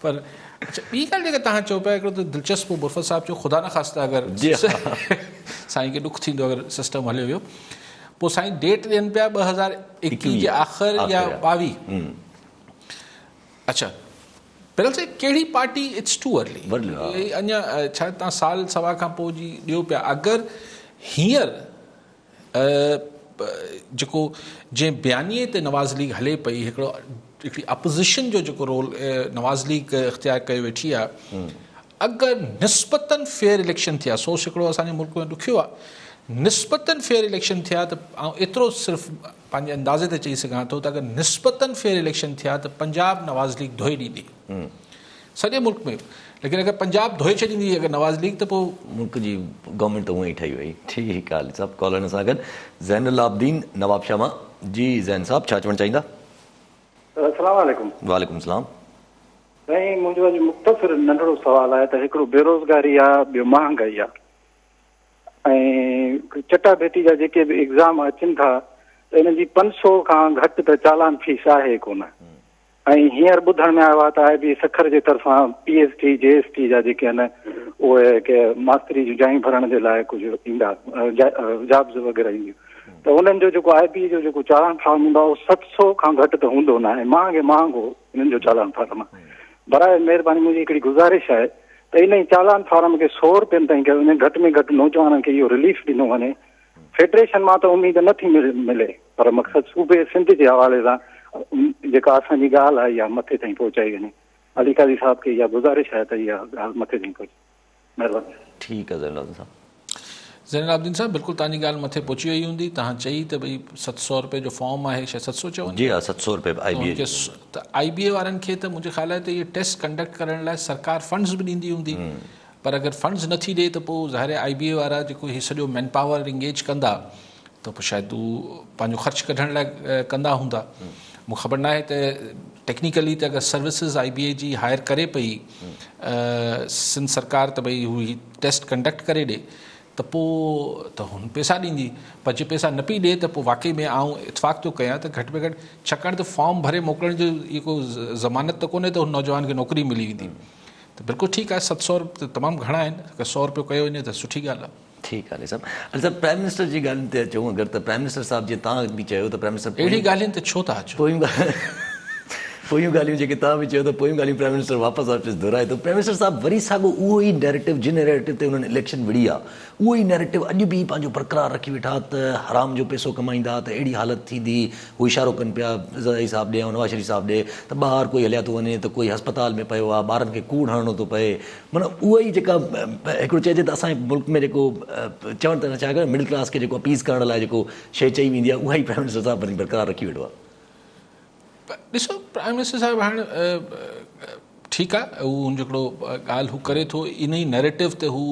पर अच्छा, ॿी ॻाल्हि जेका तव्हां चओ पिया, हिकिड़ो त दिलचस्प बुरफत साहब चयो ख़ुदा न ख़ास्ता अगरि साईं खे ॾुख थींदो अगरि सिस्टम हलियो वियो, पोइ साईं डेट ॾियनि पिया 2021 जे आख़िर या 22। अच्छा, पहिरियों साईं कहिड़ी पार्टी? इट्स टू अर्ली, अञा छा तव्हां साल सवा खां पोइ जी ॾियो पिया। अगरि हींअर जेको जंहिं बयानीअ ते नवाज़ लीग हले पई, हिकिड़ी अपोज़िशन जो जेको रोल नवाज़ लीग इख़्तियार कयो वेठी आहे, अगरि निस्बतन फेयर इलेक्शन थिया, सोच हिकिड़ो असांजे मुल्क में ॾुखियो आहे, निस्बतन फेयर इलेक्शन थिया त आउं एतिरो सिर्फ़ु पंहिंजे अंदाज़े ते चई सघां थो त अगरि निस्बतन फेयर इलेक्शन थिया त पंजाब नवाज़ लीग धोए ॾींदी सॼे मुल्क में। लेकिन अगरि पंजाब धोए छॾींदी अगरि नवाज़ लीग, त पोइ मुल्क जी गवर्नमेंट त उअं ई ठही वई। ठीकु आहे सभु कॉलर सां गॾु ज़ैनुल आबदीन नवाबशाह। जी ज़ैन साहब छा चवणु चाहींदा? अस्सलाम वालेकुम। वालेकुम सलाम। साईं, मुंहिंजो अॼु मुख़्तसिर नंढड़ो सुवालु आहे त हिकिड़ो बेरोज़गारी आहे, ॿियो महांगाई आहे, ऐं चटाभेटी जा जेके बि एग्ज़ाम अचनि था त हिन जी 500 खां घटि त चालान फीस आहे कोन। ऐं हींअर ॿुधण में आयो आहे त IB सखर जे तरफ़ां PST JST जा जेके आहिनि उहे के मास्तरी जूं जायूं भरण जे लाइ कुझु ईंदा, जॉब्स वग़ैरह ईंदियूं, त उन्हनि जो जेको IB जो जेको चालान फार्म हूंदो आहे उहो 700 खां घटि त हूंदो न आहे, महांगो हिननि जो चालान फार्म आहे। बराए महिरबानी मुंहिंजी हिकिड़ी गुज़ारिश आहे त इन ई चालान फार्म खे 100 रुपयनि ताईं कयो वञे, घटि में घटि नौजवाननि खे इहो रिलीफ ॾिनो वञे। फेडरेशन मां त उमेद नथी मिले, पर मक़सदु सूबे सिंध जे हवाले सां जेका असांजी ॻाल्हि आहे इहा मथे ताईं पहुचाई वञे। अली काज़ी साहब खे इहा गुज़ारिश आहे त इहा ॻाल्हि मथे ताईं पहुचे, महिरबानी। ठीकु आहे ज़ैनुल साहब। ज़ैनुल आबदीन साहब, बिल्कुलु तव्हांजी ॻाल्हि मथे पहुची वई हूंदी। तव्हां चई त भई 700 रुपए जो फॉर्म आहे, शायदि 700 चवनि? जी हा, 700 रुपए IBA। त IBA वारनि खे त मुंहिंजे ख़्याल आहे त इहे टेस्ट कंडक्ट करण लाइ सरकार फंड्स बि ॾींदी हूंदी, पर अगरि फंड्स नथी ॾिए त पोइ ज़ाहिर IBA वारा जेको हीउ सॼो मैन पावर इंगेज कंदा त पोइ शायदि हू पंहिंजो ख़र्च कढण लाइ कंदा हूंदा। मूंखे ख़बर न आहे त टेक्निकली त अगरि सर्विसिस IBA जी हायर करे पई सिंध सरकार त भई हू टेस्ट कंडक्ट करे ॾिए त पोइ त हुन पैसा ॾींदी, पर जे पैसा न पई ॾिए त पोइ वाक़ई में आउं इतफ़ाक़ थो कयां त घटि में घटि, छाकाणि त फॉर्म भरे मोकिलण जो इहो को ज़मानत त कोन्हे त हुन नौजवान खे नौकिरी मिली वेंदी। त बिल्कुलु ठीकु आहे, 700 रुपये तमामु घणा आहिनि, अगरि 100 रुपयो कयो वञे त सुठी ॻाल्हि आहे। ठीकु आहे सभु। अच्छा, प्राइम मिनिस्टर जी ॻाल्हि ते अचूं, अगरि त प्राइम मिनिस्टर साहिबु जीअं तव्हां बि चयो त प्राइम मिनिस्टर अहिड़ी ॻाल्हियुनि ते छो था अचो? पोयूं ॻाल्हियूं जेके तव्हां बि चयो त पोयूं ॻाल्हियूं प्राइम मिनिस्टर वापसि दोहराए थो। प्राइम मिनिस्टर साहिबु वरी साॻियो उहो ई नैरेटिव, जिन नैरेटिव ते हुननि इलेक्शन विड़ी आहे, उहो ई नैरेटिव अॼु बि पंहिंजो बरक़रार रखी वेठा त हराम जो पैसो कमाईंदा त अहिड़ी हालति थींदी। हू इशारो कनि पिया ज़रदारी साहिबु ॾे ऐं नवाज़ शरीफ़ साहिबु ॾे त ॿाहिरि कोई हलिया थो वञे त कोई अस्पताल में पियो आहे, ॿारनि खे कूड़ हणणो थो पए। माना उहा ई जेका हिकिड़ो चइजे त असांजे मुल्क में जेको चवण त न छा कयो, मिडिल क्लास खे जेको अपीज़ करण लाइ जेको शइ चई वेंदी आहे, उहा ई प्राइम मिनिस्टर साहिबु वरी बरक़रार रखी वेठो आहे। ॾिसो, प्राइम मिनिस्टर साहिबु हाणे ठीकु आहे, हू हिकिड़ो ॻाल्हि हू करे थो, इन ई नैरेटिव ते हू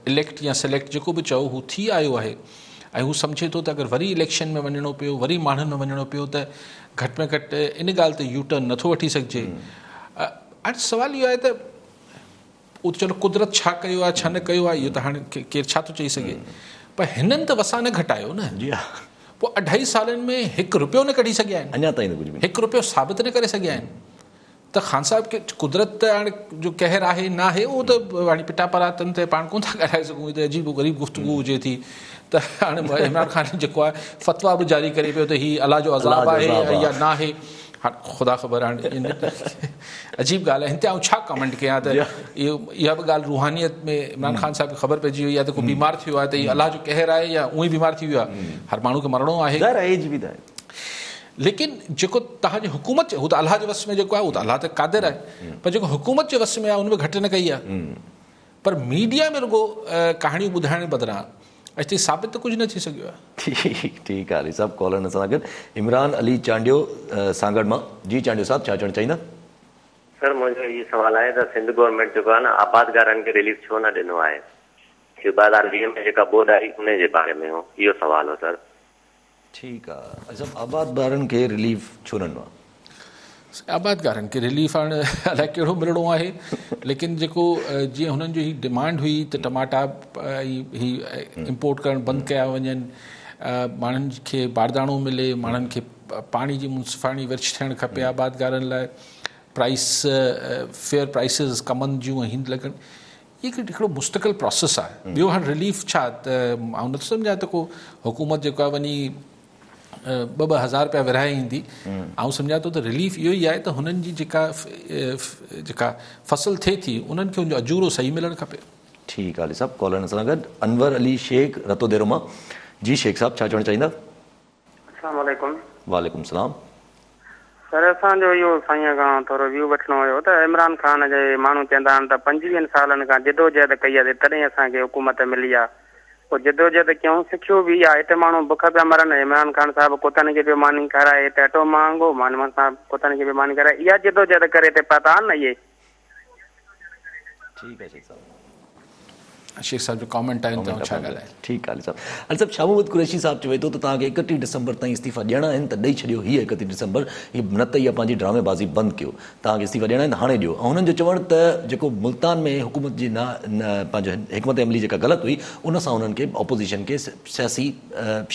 इलेक्ट या सिलेक्ट जेको बि चओ हू थी आयो आहे। ऐं हू सम्झे थो त अगरि वरी इलेक्शन में वञिणो पियो, वरी माण्हुनि में वञिणो पियो, त घटि में घटि इन ॻाल्हि ते यू टर्न नथो वठी सघिजे। हाणे सुवालु इहो आहे त उहो त चलो कुदरत छा कयो आहे छा न कयो आहे इहो त हाणे केरु छा थो चई सघे, पर हिननि त वसा न घटायो न। जी हा, पोइ 2.5 सालनि में 1 रुपयो न कढी सघिया आहिनि, अञा ताईं कुझु बि 1 रुपयो साबित न करे सघिया आहिनि। त ख़ान साहिब खे कुदरत त हाणे जो कहर आहे न आहे उहो त हाणे पिटा परातनि ते पाण कोन था ॻाल्हाए सघूं, त अजीब ग़रीब गुफ़्तगू हुजे थी। त हाणे इमरान ख़ान जेको आहे फतवा बि जारी करे पियो त हीउ अलाह जो अज़ाब आहे या न आहे। हाणे ख़ुदा ख़बर हाणे अजीब ॻाल्हि आहे, हिन ते आउं छा कमेंट कयां त इहा बि ॻाल्हि रूहानियत में इमरान ख़ान साहिब खे ख़बर पइजी वई आहे त को बीमार थियो आहे त हीउ अलाह जो कहर आहे या उअं ई बीमार थी वियो आहे। हर माण्हू खे मरणो आहे, एज बि त आहे। लेकिन जेको तव्हांजी हुकूमत हू त अलाह जे वस में जेको आहे उहो त अलाह त क़ादिर आहे, पर जेको हुकूमत जे वस में आहे उन में घटि न कई आहे। पर मीडिया में रुगो कहाणियूं ॿुधाइण जे बदिरां अॼु ताईं साबित त कुझु न थी सघियो आहे। ठीकु आहे, सभु कॉलर सां गॾु इमरान अली चांडियो सांगड़ मां। जी चांडियो साहब, छा चवणु चाहींदा? सर मुंहिंजो इहो सुवालु आहे त सिंध गवर्नमेंट जेको आहे न आबादगारनि खे रिलीफ छो न ॾिनो आहे? 2020 में जेका बोर्ड आई उन जे बारे में हो, इहो सुवालु हो सर। ठीकु आहे, अच्छा आबादगारनि खे रिलीफ छो न ॾिनो आहे? आबादगारनि खे रिलीफ हाणे अलाए कहिड़ो मिलणो आहे, लेकिन जेको जीअं हुननि जो ही डिमांड हुई त टमाटा ही इम्पोर्ट करणु बंदि कया वञनि, माण्हुनि खे बारदाणो मिले, माण्हुनि खे पाणी जी मुंसिफ़ाणी विर्छ थियणु खपे आबादगारनि लाइ, प्राइस फेयर प्राइसिस कमनि जूं हिन लॻनि, इहे हिकिड़ो मुस्तक़िल प्रोसेस आहे। ॿियो हाणे रिलीफ छा, त आउं नथो सम्झां त को हुकूमत जेको आहे वञी 2-2 हज़ार रुपया विरहाए ईंदी। आउं सम्झां थो त रिलीफ इहो ई आहे त हुननि जी जेका फसल थिए थी उन्हनि खे उनजो अजूरो सही मिलणु खपे। ठीकु आहे सभु कॉलर सां गॾु अनवर अली शेख रतोदेरो मां। जी शेख साहब, छा चवणु चाहींदा? अस्सलाम वालेकुम। वालेकुम सलाम। सर असांजो इहो साईं खां थोरो व्यू वठिणो हुयो त इमरान ख़ान जे माण्हू चवंदा आहिनि त 25 सालनि खां जदोजहद कई आहे तॾहिं असांखे हुकूमत मिली आहे। पोइ जदोजहद कयूं सिखियो बि आहे, हिते माण्हू बुख पिया मरनि, इमरान ख़ान साहिब कोतनि खे बि मानी खाराए, हिते अटो महांगो, इमरान साहिब कोतनि खे बि मानी खाराए, इहा जदोजहद करे हिते पता आहिनि न इहे। ठीकु आहे शेख साहब। शेख साहब जो कॉमेंट आहिनि त छा ॻाल्हाए। ठीकु आहे साहब। अल साहब शामूद कुरैशी साहब चवे थो त तव्हांखे 31 डिसंबर ताईं इस्तीफ़ा ॾियणा आहिनि त ॾेई छॾियो, हीअ 31 डिसंबर, हीअ न त इहा पंहिंजी ड्रामेबाज़ी बंदि कयो, तव्हांखे इस्तीफ़ा ॾियणा आहिनि हाणे ॾियो। ऐं हुननि जो चवणु त जेको मुल्तान में हुकूमत जी पंहिंजो हिकमत अमली जेका ग़लति हुई उन सां उन्हनि खे ऑपोज़िशन खे सियासी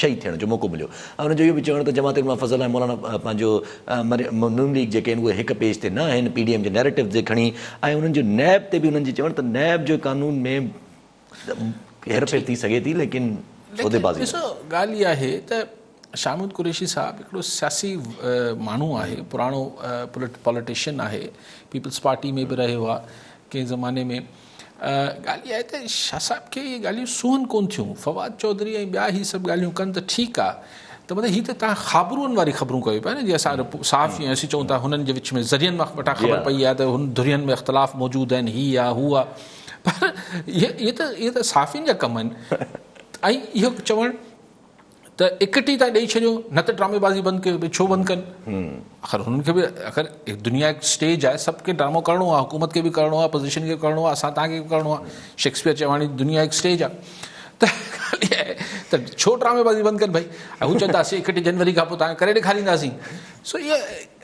शहीद थियण जो मौक़ो मिलियो। ऐं हुननि जो इहो बि चवणु त जमात इल्मा फज़ल ऐं मौलाना पंहिंजो नून लीग जेके आहिनि उहे हिकु पेज ते न आहिनि, PDM जे नैरेटिव जे खणी, ऐं उन्हनि जो नैब ते बि उन्हनि जी चवणु त नैब जो कानून में हेरफेर थी सघे थी, लेकिन ॾिसो ॻाल्हि इहा आहे त शामूद कुरैशी साहब हिकिड़ो सियासी माण्हू आहे, पुराणो पॉलिटिशियन आहे, पीपल्स पार्टी में बि रहियो आहे कंहिं ज़माने में। ॻाल्हि इहा आहे त शाह साहिब खे इहे ॻाल्हियूं सुहन कोन थियूं, फवाद चौधरी ऐं ॿिया ही सभु ॻाल्हियूं कनि त ठीकु आहे, त मतिलबु हीअ त तव्हां ख़बरूं वारी ख़बरूं कयो पिया न, जीअं असां साफ़ असीं चऊं था हुननि जे विच में ज़रियनि मां वटां ख़बर पई आहे त हुन धुरियनि में इख़्तिलाफ़ मौजूदु आहिनि, हीअ आहे हू आहे, पर इहे त साफ़ियुनि जा कम आहिनि। ऐं इहो चवणु त इकट्ठी था ॾेई छॾियो, न त ड्रामेबाज़ी बंदि कयो, भई छो बंदि कनि? आख़िर हुननि खे बि आख़िर दुनिया हिकु स्टेज आहे, सबके ड्रामो करिणो आहे, हुकूमत खे बि करिणो आहे, अपोज़िशन खे करिणो आहे, असां तव्हांखे बि करिणो आहे। शेक्सपियर चवाणी दुनिया हिकु स्टेज आहे, त ॻाल्हि इहा आहे त छो ड्रामेबाज़ी बंदि कनि? भई हू चवंदा असीं 31 जनवरी खां पोइ तव्हांखे करे ॾेखारींदासीं। सो इहा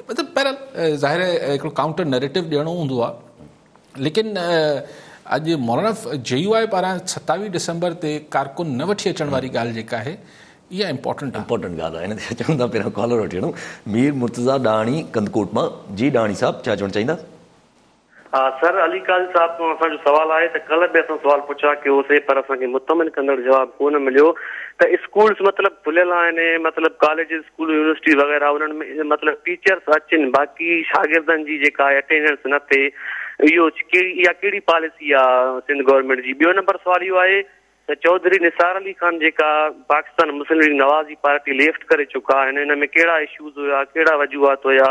मतिलबु पहिरियों ज़ाहिर हिकिड़ो काउंटर नैरेटिव ॾियणो हूंदो आहे, लेकिन अॼु मौलाना JUI पारां 27 डिसंबर ते कारकुन न वठी अचण वारी ॻाल्हि जेका आहे इहा इम्पोर्टेंट ॻाल्हि आहे। हिन ते चवंदा पहिरियों कॉलर वठी वठूं। मीर मुर्तज़ा डाणी कंदकोट मां। जी डाणी साहब, छा चवणु चाहींदा? हा सर, अली काज़ी साहब खां असांजो सुवालु आहे त कल्ह बि असां सुवालु पुछा कयोसीं पर असांखे मुतमिन कंदड़ जवाबु कोन मिलियो त स्कूल्स मतिलबु खुलियल आहिनि, मतिलबु कॉलेजिस स्कूल यूनिवर्सिटी वग़ैरह उन्हनि में मतिलबु टीचर्स अचनि, बाक़ी शागिर्दनि जी जेका आहे अटेंडेंस न थिए, इहो इहा कहिड़ी पॉलिसी आहे सिंध गवर्नमेंट जी? ॿियो नंबर सुवालु इहो आहे त चौधरी निसार अली खान जेका पाकिस्तान मुस्लिम लीग नवाज़ जी पार्टी लेफ्ट करे चुका आहिनि, हिन में कहिड़ा इशूज़ हुया, कहिड़ा वजूहात हुया,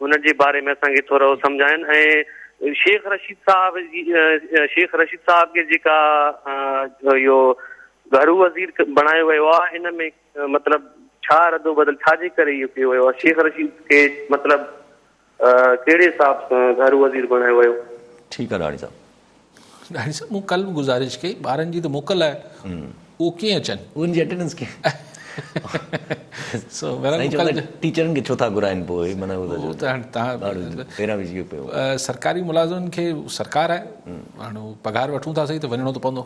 हुन जे बारे में असांखे थोरो सम्झाइनि। ऐं शेख रशीद साहब खे जेका इहो घरू वज़ीर बणायो वियो आहे, हिन में मतिलबु छा रदो बदल छाजे करे इहो कयो वियो आहे? शेख रशीद खे मतिलबु कहिड़े हिसाब सां घरू वज़ीर बणायो वियो? ठीकु आहे डाणी साहब। मूं कल्ह गुज़ारिश कई, ॿारनि जी त मोकल आहे, उहो कीअं अचनि? उनजी अटेंडेंस कीअं? सो टीचरनि खे छो था घुराइनि पोइ? माना उहो त हाणे तव्हां पहिरां विझी पियो। सरकारी मुलाज़िमनि खे सरकार आहे, हाणे पघार वठूं था सही त वञिणो त पवंदो।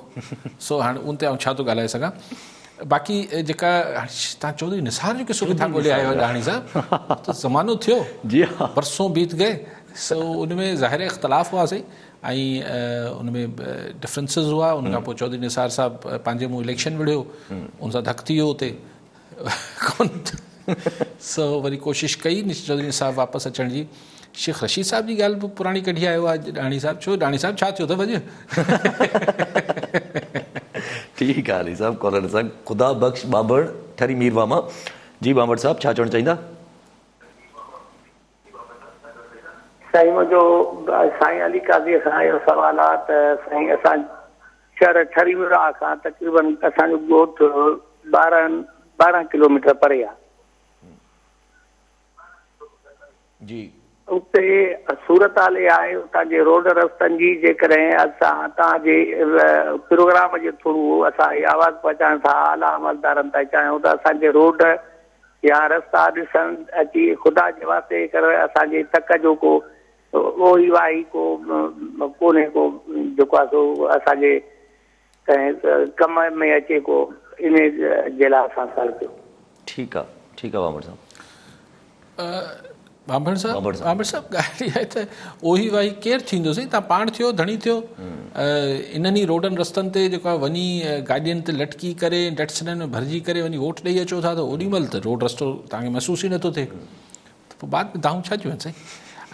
सो हाणे उन ते आउं छा थो ॻाल्हाए सघां। बाक़ी जेका तव्हां चौधरी निसार जो किसो किथां ॻोल्हे आयो राणी साहब? त ज़मानो थियो, जी हा, बरसों बीत गए। सो उनमें ज़ाहिर इख़्तिलाफ़ हुआ सही, ऐं उनमें डिफरेंसिस हुआ। उन खां पोइ चौधरी निसार साहब पंहिंजे मुंहुं इलेक्शन विढ़ियो, उन सां धकु थी वियो हुते कोन। सो वरी कोशिशि कई चौधरी साहब वापसि अचण जी। शेख रशीद साहब जी ॻाल्हि बि पुराणी कढी आयो आहे राणी साहब। छो राणी साहब छा थियो अथव अॼु? ठीकु आहे अली साहब। कॉलर सां ख़ुदा बख़्श बाबर ठरी मीरवामा जी। बाबर साहब छा चवणु चाहींदा? साईं मुंहिंजो साईं अली काज़ी खां इहो सुवाल आहे त साईं असां शहर ठरी मीरवा खां तक़रीबन असांजो ॻोठ 12 किलोमीटर परे आहे जी। उते सूरत हाल आहे उतां जे रोड रस्तनि जी। जेकॾहिं असां तव्हांजे प्रोग्राम जे थ्रू असां इहा आवाज़ पहुचाइण था आला अमलदारनि ताईं चाहियूं त असांजे रोड या रस्ता ॾिसण अची ख़ुदा जे वास्ते करे असांजे तक जो को ओही वाही को कोन्हे को जेको आहे सो असांजे कंहिं कम में अचे को इन जे लाइ असां सवाल कयो। ठीकु आहे, ठीकु आहे बाबर साहब। बाबर साहब ॻाल्हि इहा आहे त ओही वाही केरु थींदो साईं? तव्हां पाण थियो, धणी थियो, इन्हनि ई रोडनि रस्तनि ते जेको आहे वञी गाॾियुनि ते लटकी करे डटसननि में भरिजी करे वञी वोट ॾेई अचो था, त ओॾीमहिल त रोड रस्तो तव्हांखे महसूसु ई नथो थिए। त पोइ बाद में दाऊं छा चयूं साईं?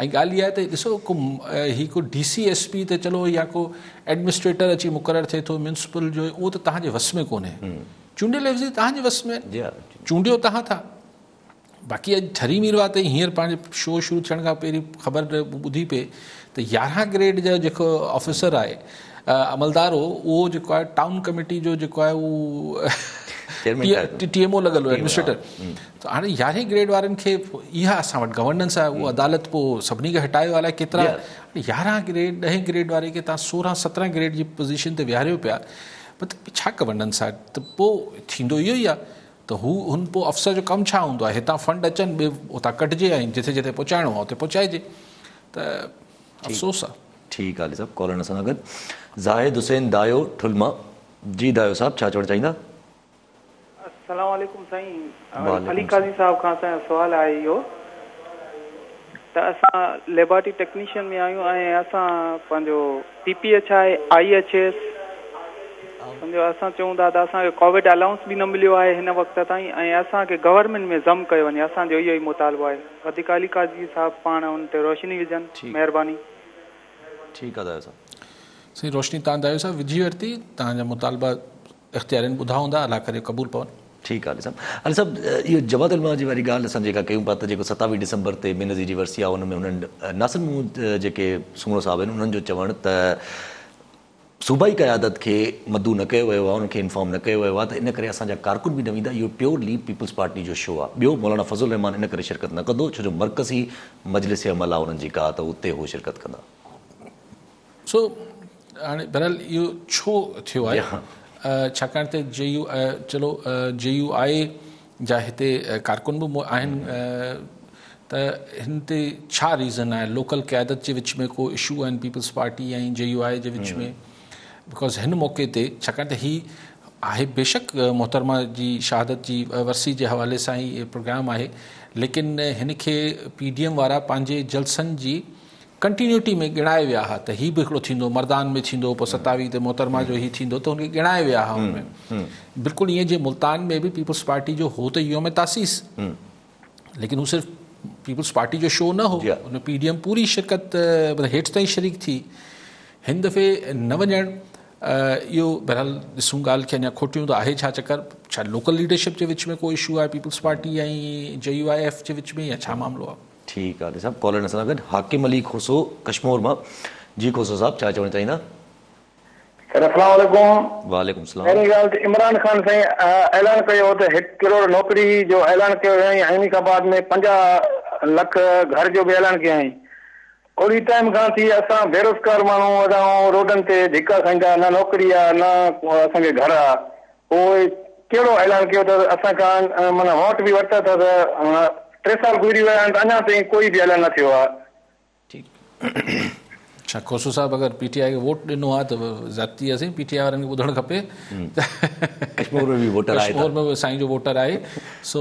ऐं ॻाल्हि इहा आहे त ॾिसो को DCSP त चलो या को एडमिनिस्ट्रेटर अची मुक़ररु थिए थो म्यूनिसिपल जो, उहो त तव्हांजे वस में कोन्हे। चूंडियल एफसी तव्हांजे वस में, चूंडियो तव्हां था। बाक़ी अॼु ठरी मीरवा ते हींअर पंहिंजे शो शुरू थियण खां पहिरीं ख़बर ॿुधी पए त 11 ग्रेड जो जेको ऑफिसर आहे अमलदार हो, उहो जेको आहे टाउन कमेटी जो जेको आहे उहो TMO लॻल हो, एडमिनिस्ट्रेटर। त हाणे 11 ग्रेड वारनि खे इहा असां वटि गवर्नेंस आहे, उहा अदालत पोइ सभिनी खे हटायो अलाए केतिरा। 11 ग्रेड 10 ग्रेड वारे खे तव्हां 16-17 ग्रेड जी पोज़ीशन ते विहारियो पिया, मतिलबु छा गवर्नेंस आहे? त पोइ थींदो इहो ई आहे त हुन पोइ अफ़सर जो कमु छा हूंदो आहे? हितां फंड अचनि, ॿिए उतां कटिजे, ऐं जिथे जिथे पहुचाइणो आहे उते पहुचाइजे। त अफ़सोस आहे। ठीकु आहे साहब। कॉलर सां गॾु ज़ाहिद हुसैन दायो ठुलमा जी। दायो साहब छा चवणु चाहींदा? अस्सलाम वालेकुम साईं। अली काज़ी साहब खां असांजो सुवाल आहे इहो त असां लेबोरेटरी टेक्नीशियन में आहियूं ऐं असां पंहिंजो PPH आहे IHS सम्झो असां चऊं था त असांखे कोविड अलाउंस बि न मिलियो आहे हिन वक़्त ताईं, ऐं असांखे गवर्नमेंट में ज़म कयो वञे। असांजो इहो ई मुतालबो आहे। वधीक अली काज़ी साहब पाण हुन ते रोशनी विझनि, महिरबानी। ठीकु आहे दायो साहब। साईं रोशनी तव्हां दायो साहब विझी वरिती, तव्हांजा मुतालबा इख़्तियारनि ॿुधा हूंदा, अला करे क़बूल पवनि। ठीकु आहे साहब। हाणे साहब इहो जमात उलमा जी वारी ॻाल्हि असां जेका कयूं पिया त जेको 27 डिसंबर ते बेनज़ीर जी वरसी आहे, हुन में हुननि नासिर मूं जेके सुमरो साहब आहिनि उन्हनि जो चवणु त सूबाई क़यादत खे मदू न कयो वियो आहे, उनखे इन्फॉर्म न कयो वियो आहे, त इन करे असांजा कारकुन बि न वेंदा। इहो प्योरली पीपल्स पार्टी जो शो आहे। ॿियो मौलाना फज़ल रहमान इन करे शिरकत न कंदो छो जो मरकज़ी मजलिस अमल आहे उन्हनि जी का, त उते उहो शिरकत कंदा। सो हाणे बहरहाल इहो छो थियो आहे? छाकाणि त JUI जा हिते कारकुन बि आहिनि, त हिन ते छा रीज़न आहे? लोकल क़यादत जे विच में को इशू आहिनि पीपल्स पार्टी ऐं JUI जे विच में? बिकॉज़ हिन मौक़े ते छाकाणि त हीअ आहे बेशक मोहतरमा जी शहादत जी वरसी जे हवाले सां ई प्रोग्राम आहे, लेकिन हिन खे PDM वारा पंहिंजे जलसनि जी कंटिन्यूटी में ॻिणाए विया हुआ त हीअ बि हिकिड़ो थींदो, मर्दान में थींदो, पोइ 27 ते मोहतरमा जो हीअ थींदो, त हुनखे ॻिणाए विया हुआ हुनमें। बिल्कुलु ईअं जीअं मुल्तान में बि पीपल्स पार्टी जो हो त योम तासीस, लेकिन हू सिर्फ़ु पीपल्स पार्टी जो शो न हो, हुन PDM पूरी शिरकत हेठि ताईं शरीक थी। हिन दफ़े न वञणु इहो बहरहाल ॾिसूं ॻाल्हि खे अञा खोटियूं त आहे छा चकर? छा लोकल लीडरशिप जे विच में को इशू आहे पीपल्स पार्टी ऐं JUIF जे विच में, या छा मामिलो आहे? ठीकु आहे साहब। कॉलर सां गॾु हाकिम अली खोसो कश्मीर मां जी। खोसो साहब छा चवणु चाहींदा? अस्सलाम वालेकुम। वालेकुम सलाम। मेरी ॻाल्हि त इमरान ख़ान साईं ऐलान कयो त 1 करोड़ नौकिरी जो ऐलान कयो ऐं हिन खां बाद में 50 लख घर जो बि ऐलान कयो ऐं ओड़ी टाइम खां थी असां बेरोज़गार माण्हू असां रोडनि ते धिका खाईंदा, न नौकिरी आहे न असांखे घर आहे। पोइ कहिड़ो ऐलान कयो त असां खां माना वोट बि वरिता अथव, 3 साल गुज़री विया आहिनि त अञा ताईं कोई बि ऐलान न थियो आहे। अच्छा, खोसू साहब अगरि पीटीआई खे वोट ॾिनो आहे त ज़ाती असीं पीटीआई वारनि खे ॿुधणु खपे। कश्मीर में बि वोटर आहे, कश्मीर में साईं जो वोटर आहे। सो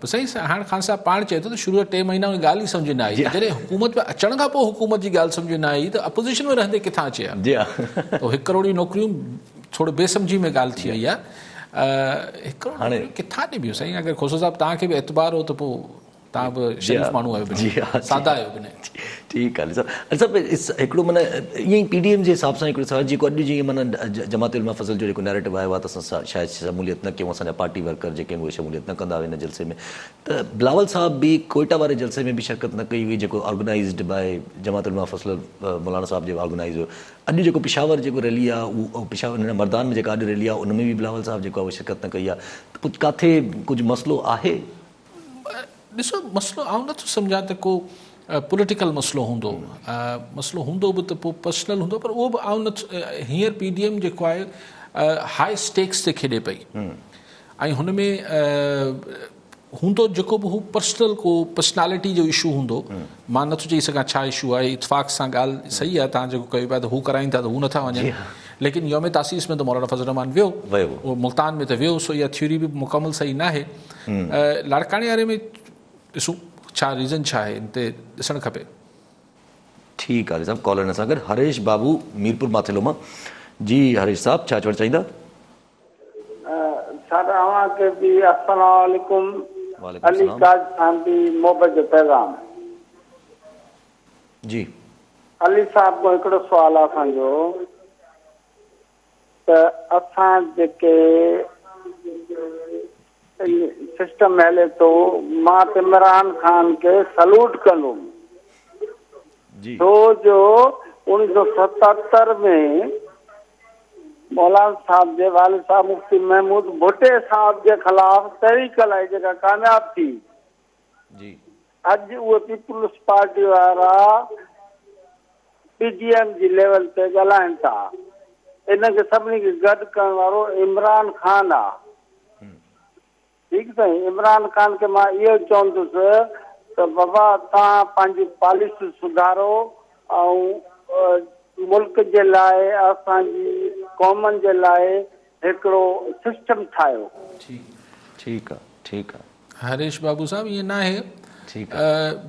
सही हाणे ख़ान साहब पाण चए थो त शुरू 3 महीना में ॻाल्हि ई सम्झ न आई, जॾहिं हुकूमत में अचण खां पोइ हुकूमत जी ॻाल्हि सम्झ न आई त अपोज़िशन में रहंदे किथां अचे हा। त 1 करोड़ जी नौकरियूं थोरो बेसमझी में ॻाल्हि थी वई आहे। 1 करोड़ हाणे किथां ॾिबियूं साईं? अगरि खोसो साहब तव्हांखे बि एतबार हो त पोइ तव्हां बि शरीफ़ माण्हू आहियो, सादा आहियो बि न। ठीकु आहे सभु हिकिड़ो माना ईअं ई PDM जे हिसाब सां हिकिड़ो सवाल जेको अॼु जीअं माना जमात उलमा फज़ल जो जेको नैरेटिव आयो आहे त असां शायदि शमूलियत न कयूं, असांजा पार्टी वर्कर जेके आहिनि उहे शमूलियत न कंदा हुआ हिन जलसे में, त बिलावल साहब बि कोयटा वारे जलसे में बि शिरकत न कई हुई जेको ऑर्गेनाइज़्ड बाय जमात उलमा फज़ल मौलाना साहब जो ऑर्गेनाइज़ हुयो। अॼु जेको पिशावर जेको रैली आहे उहो पिशावर हिन मर्दान में जेका अॼु रैली आहे उन में बि बिलावल साहब जेको आहे उहो शिरकत न कई आहे, त कुझु किथे कुझु मसइलो आहे? ॾिसो, मसइलो आउं नथो सम्झां त को पॉलिटिकल मसइलो हूंदो, मसइलो हूंदो बि त पोइ पर्सनल हूंदो, पर उहो बि आउं नथो। हींअर PDM जेको आहे हाई स्टेक्स ते खेॾे पई ऐं हुन में हूंदो जेको बि हू पर्सनल को पर्सनैलिटी जो इशू हूंदो। मां नथो चई सघां छा इशू आहे, इतफ़ाक़ सां ॻाल्हि सही आहे तव्हां जेको कयो पिया त हू कराइनि था त हू नथा वञनि, लेकिन यौम तासीस में त मौलाना फज़ल रहमान वियो, उहो मुल्तान में त वियो, सो इहा थ्योरी बि मुकमल सही न आहे। लाड़काणे वारे में ॾिसूं छा रीज़न छा आहे, हिन ते ॾिसणु खपे। ठीकु आहे साहब, कॉलर सां गॾु हरेश बाबू मीरपुर माथेलो मां। जी हरीश साहब, छा चवणु चाहींदा? तव्हांखे बि अस्सलाम वालेकुम। अली काज साहब जी मोहबत जो पैगाम। जी अली साहब को हिकिड़ो सुवाल आहे असांजो, त असां जेके सिस्टम हले थो, मां इमरान ख़ान के सलूट कंदुमि, छो जो 1977 में मौलाना साहब जे वालिद साहब मुफ्ती महमूद भुट्टे साहब जे ख़िलाफ़ तहरीक हलाई जेका कामयाब थी। अॼु उहे पीपुल्स पार्टी वारा PDM जी लेवल ते ॻाल्हाइनि था, इनखे सभिनी खे गॾु करण वारो इमरान ख़ान आहे। ठीकु साईं, इमरान ख़ान खे मां इहो चवंदुसि त बाबा तव्हां पंहिंजी पॉलिसी सुधारो ऐं मुल्क जे लाइ, असांजी क़ौमनि जे लाइ हिकिड़ो सिस्टम ठाहियो। ठीकु आहे। हरीश बाबू साहब, ईअं न आहे।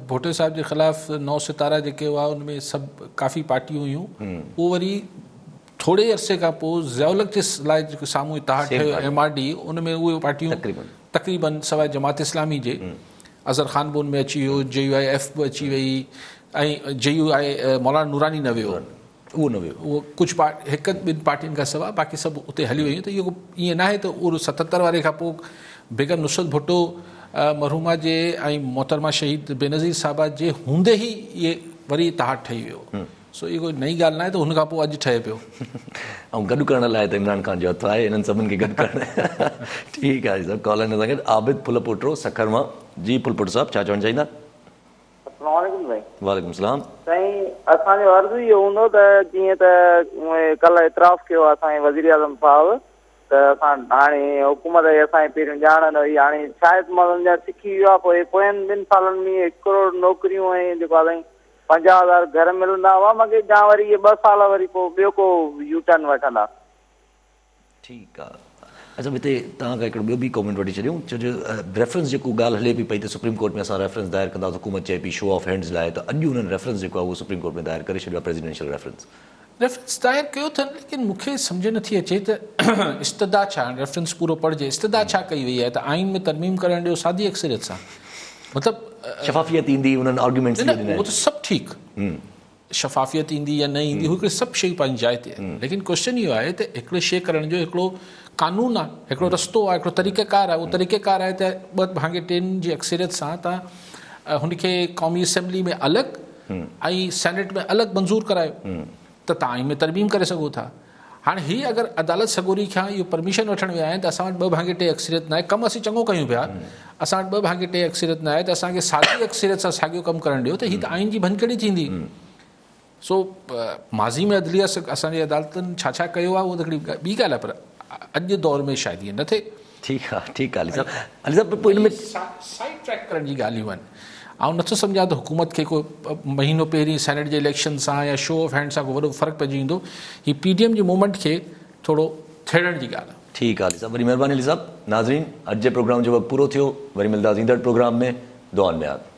भुट्टे साहब जे ख़िलाफ़ 9 सितारा जेके हुआ उनमें सभु काफ़ी पार्टियूं हुयूं, उहो वरी थोरे अरसे खां पोइ ज़ियाउलक जे लाइ जेको साम्हूं इतिहाद ठहियो MRD, उन में उहे पार्टियूं तक़रीबन सवाइ जमात इस्लामी जे अज़हर ख़ान बि उनमें अची वियो, JUIF बि अची वई ऐं JUI मौलाना नूरानी न वियो, उहो कुझु 1-2 पार्टियुनि खां सवाइ बाक़ी सभु उते हली वयूं। त इहो ईअं न आहे त उहो 77 वारे खां पोइ बेगम नुसरत भुट्टो मरहूमा जे ऐं मोहतरमा शहीद बेनज़ीर साहिबा जे हूंदे ई इहे वरी इतिहाद ठही वियो। सो इहो कोई नई ॻाल्हि न आहे त हुन खां पोइ अॼु ठहे पियो। ऐं गॾु करण लाइ त इमरान ख़ान जो हथु आहे, इन्हनि सभिनि खे गॾु करणु। ठीकु आहे सर, कॉलर सां गॾु आबिद फुलपुटरो सखर मां। जी फुलपुट साहब, छा चवणु चाहींदा? अस्सलाम वालेकुम साईं। वालेकुम सलाम साईं, असांजो अर्ज़ु इहो हूंदो त जीअं त कल्ह इतराफ़ कयो आहे असांजे वज़ीर आज़म साहिब त असां हाणे हुकूमत असांजे पहिरियों ॼाण न हुई, हाणे शायदि मां सिखी वियो आहे। पोइ पोयनि 2 सालनि में 1 करोड़ नौकिरियूं ऐं जेको आहे 50,000 घर मिलंदा हुआ मूंखे, या वरी इहे 2 साल वरी पोइ ॿियो को यू टर्न वठंदा। ठीकु आहे। अच्छा, हिते तव्हां खां हिकिड़ो ॿियो बि कॉमेंट वठी छॾियूं, छो जो रेफरेंस जेको ॻाल्हि हले पई त सुप्रीम कोर्ट में असां रेफरेंस दायर कंदासीं, हुकूमत चए पई शो ऑफ हैंड्स लाइ, त अॼु हुननि रेफरेंस जेको आहे उहो सुप्रीम कोर्ट में दायर करे छॾियो आहे, प्रेसिडेंशियल रेफरेंस दायर कयो अथनि, लेकिन मूंखे सम्झ नथी अचे त इस्तदा छा, रेफरेंस पूरो पढ़िजे, इस्तदा छा कई वई आहे त आइन में तरमीम करण ॾियो सादी अक्सरियत सां, मतिलबु शफ़ाफ़ियत ईंदी, उन्हनि आर्ग्यूमेंट्स उहो त सभु ठीकु, शफ़ाफ़ियत ईंदी या न ईंदी, हू हिकिड़ी सभु शयूं पंहिंजी जाइ ते आहिनि, लेकिन क्वेश्चन इहो आहे त हिकिड़े शइ करण जो हिकिड़ो कानून आहे, हिकिड़ो रस्तो आहे, हिकिड़ो तरीक़ेकार आहे। उहो तरीक़ेकार आहे त 2/3 जी अक्सरियत सां तव्हां हुनखे क़ौमी असेंबली में अलॻि ऐं सेनेट में अलॻि मंज़ूर करायो त तव्हां आइन में तरमीम करे सघो था। हाणे हीअ अगरि अदालत सगोरी खां इहो परमिशन वठण विया आहिनि त असां वटि 2/3 अक्सरियत न आहे, कमु असीं चङो कयूं पिया, असां वटि 2/3 अक्सरियत न आहे त असांखे सादी अक्सरियत सां साॻियो कमु करणु ॾियो, त हीअ त आइन जी भनकड़ी थींदी। सो माज़ी में अदलिया असांजी अदालतनि छा छा कयो आहे उहो त हिकिड़ी ॿी ॻाल्हि आहे, पर अॼु जे दौर में शायदि ईअं न थिए। ठीकु आहे अली साहब पोइ हिन में साइड ट्रैक करण जी ॻाल्हियूं आहिनि। ऐं नथो सम्झां त हुकूमत खे को महीनो पहिरीं सेनेट जे इलेक्शन सां या शो ऑफ हैंड सां को वॾो फ़र्क़ु पइजी वेंदो। हीअ PDM जे मूवमेंट खे थोरो थियण जी ॻाल्हि आहे। ठीकु आहे अली साहब, वरी महिरबानी अली साहब। नाज़रीन, अॼु जे प्रोग्राम जो वक़्तु पूरो थियो, वरी मिलंदासीं ईंदड़ प्रोग्राम में। दुआनि में यादि।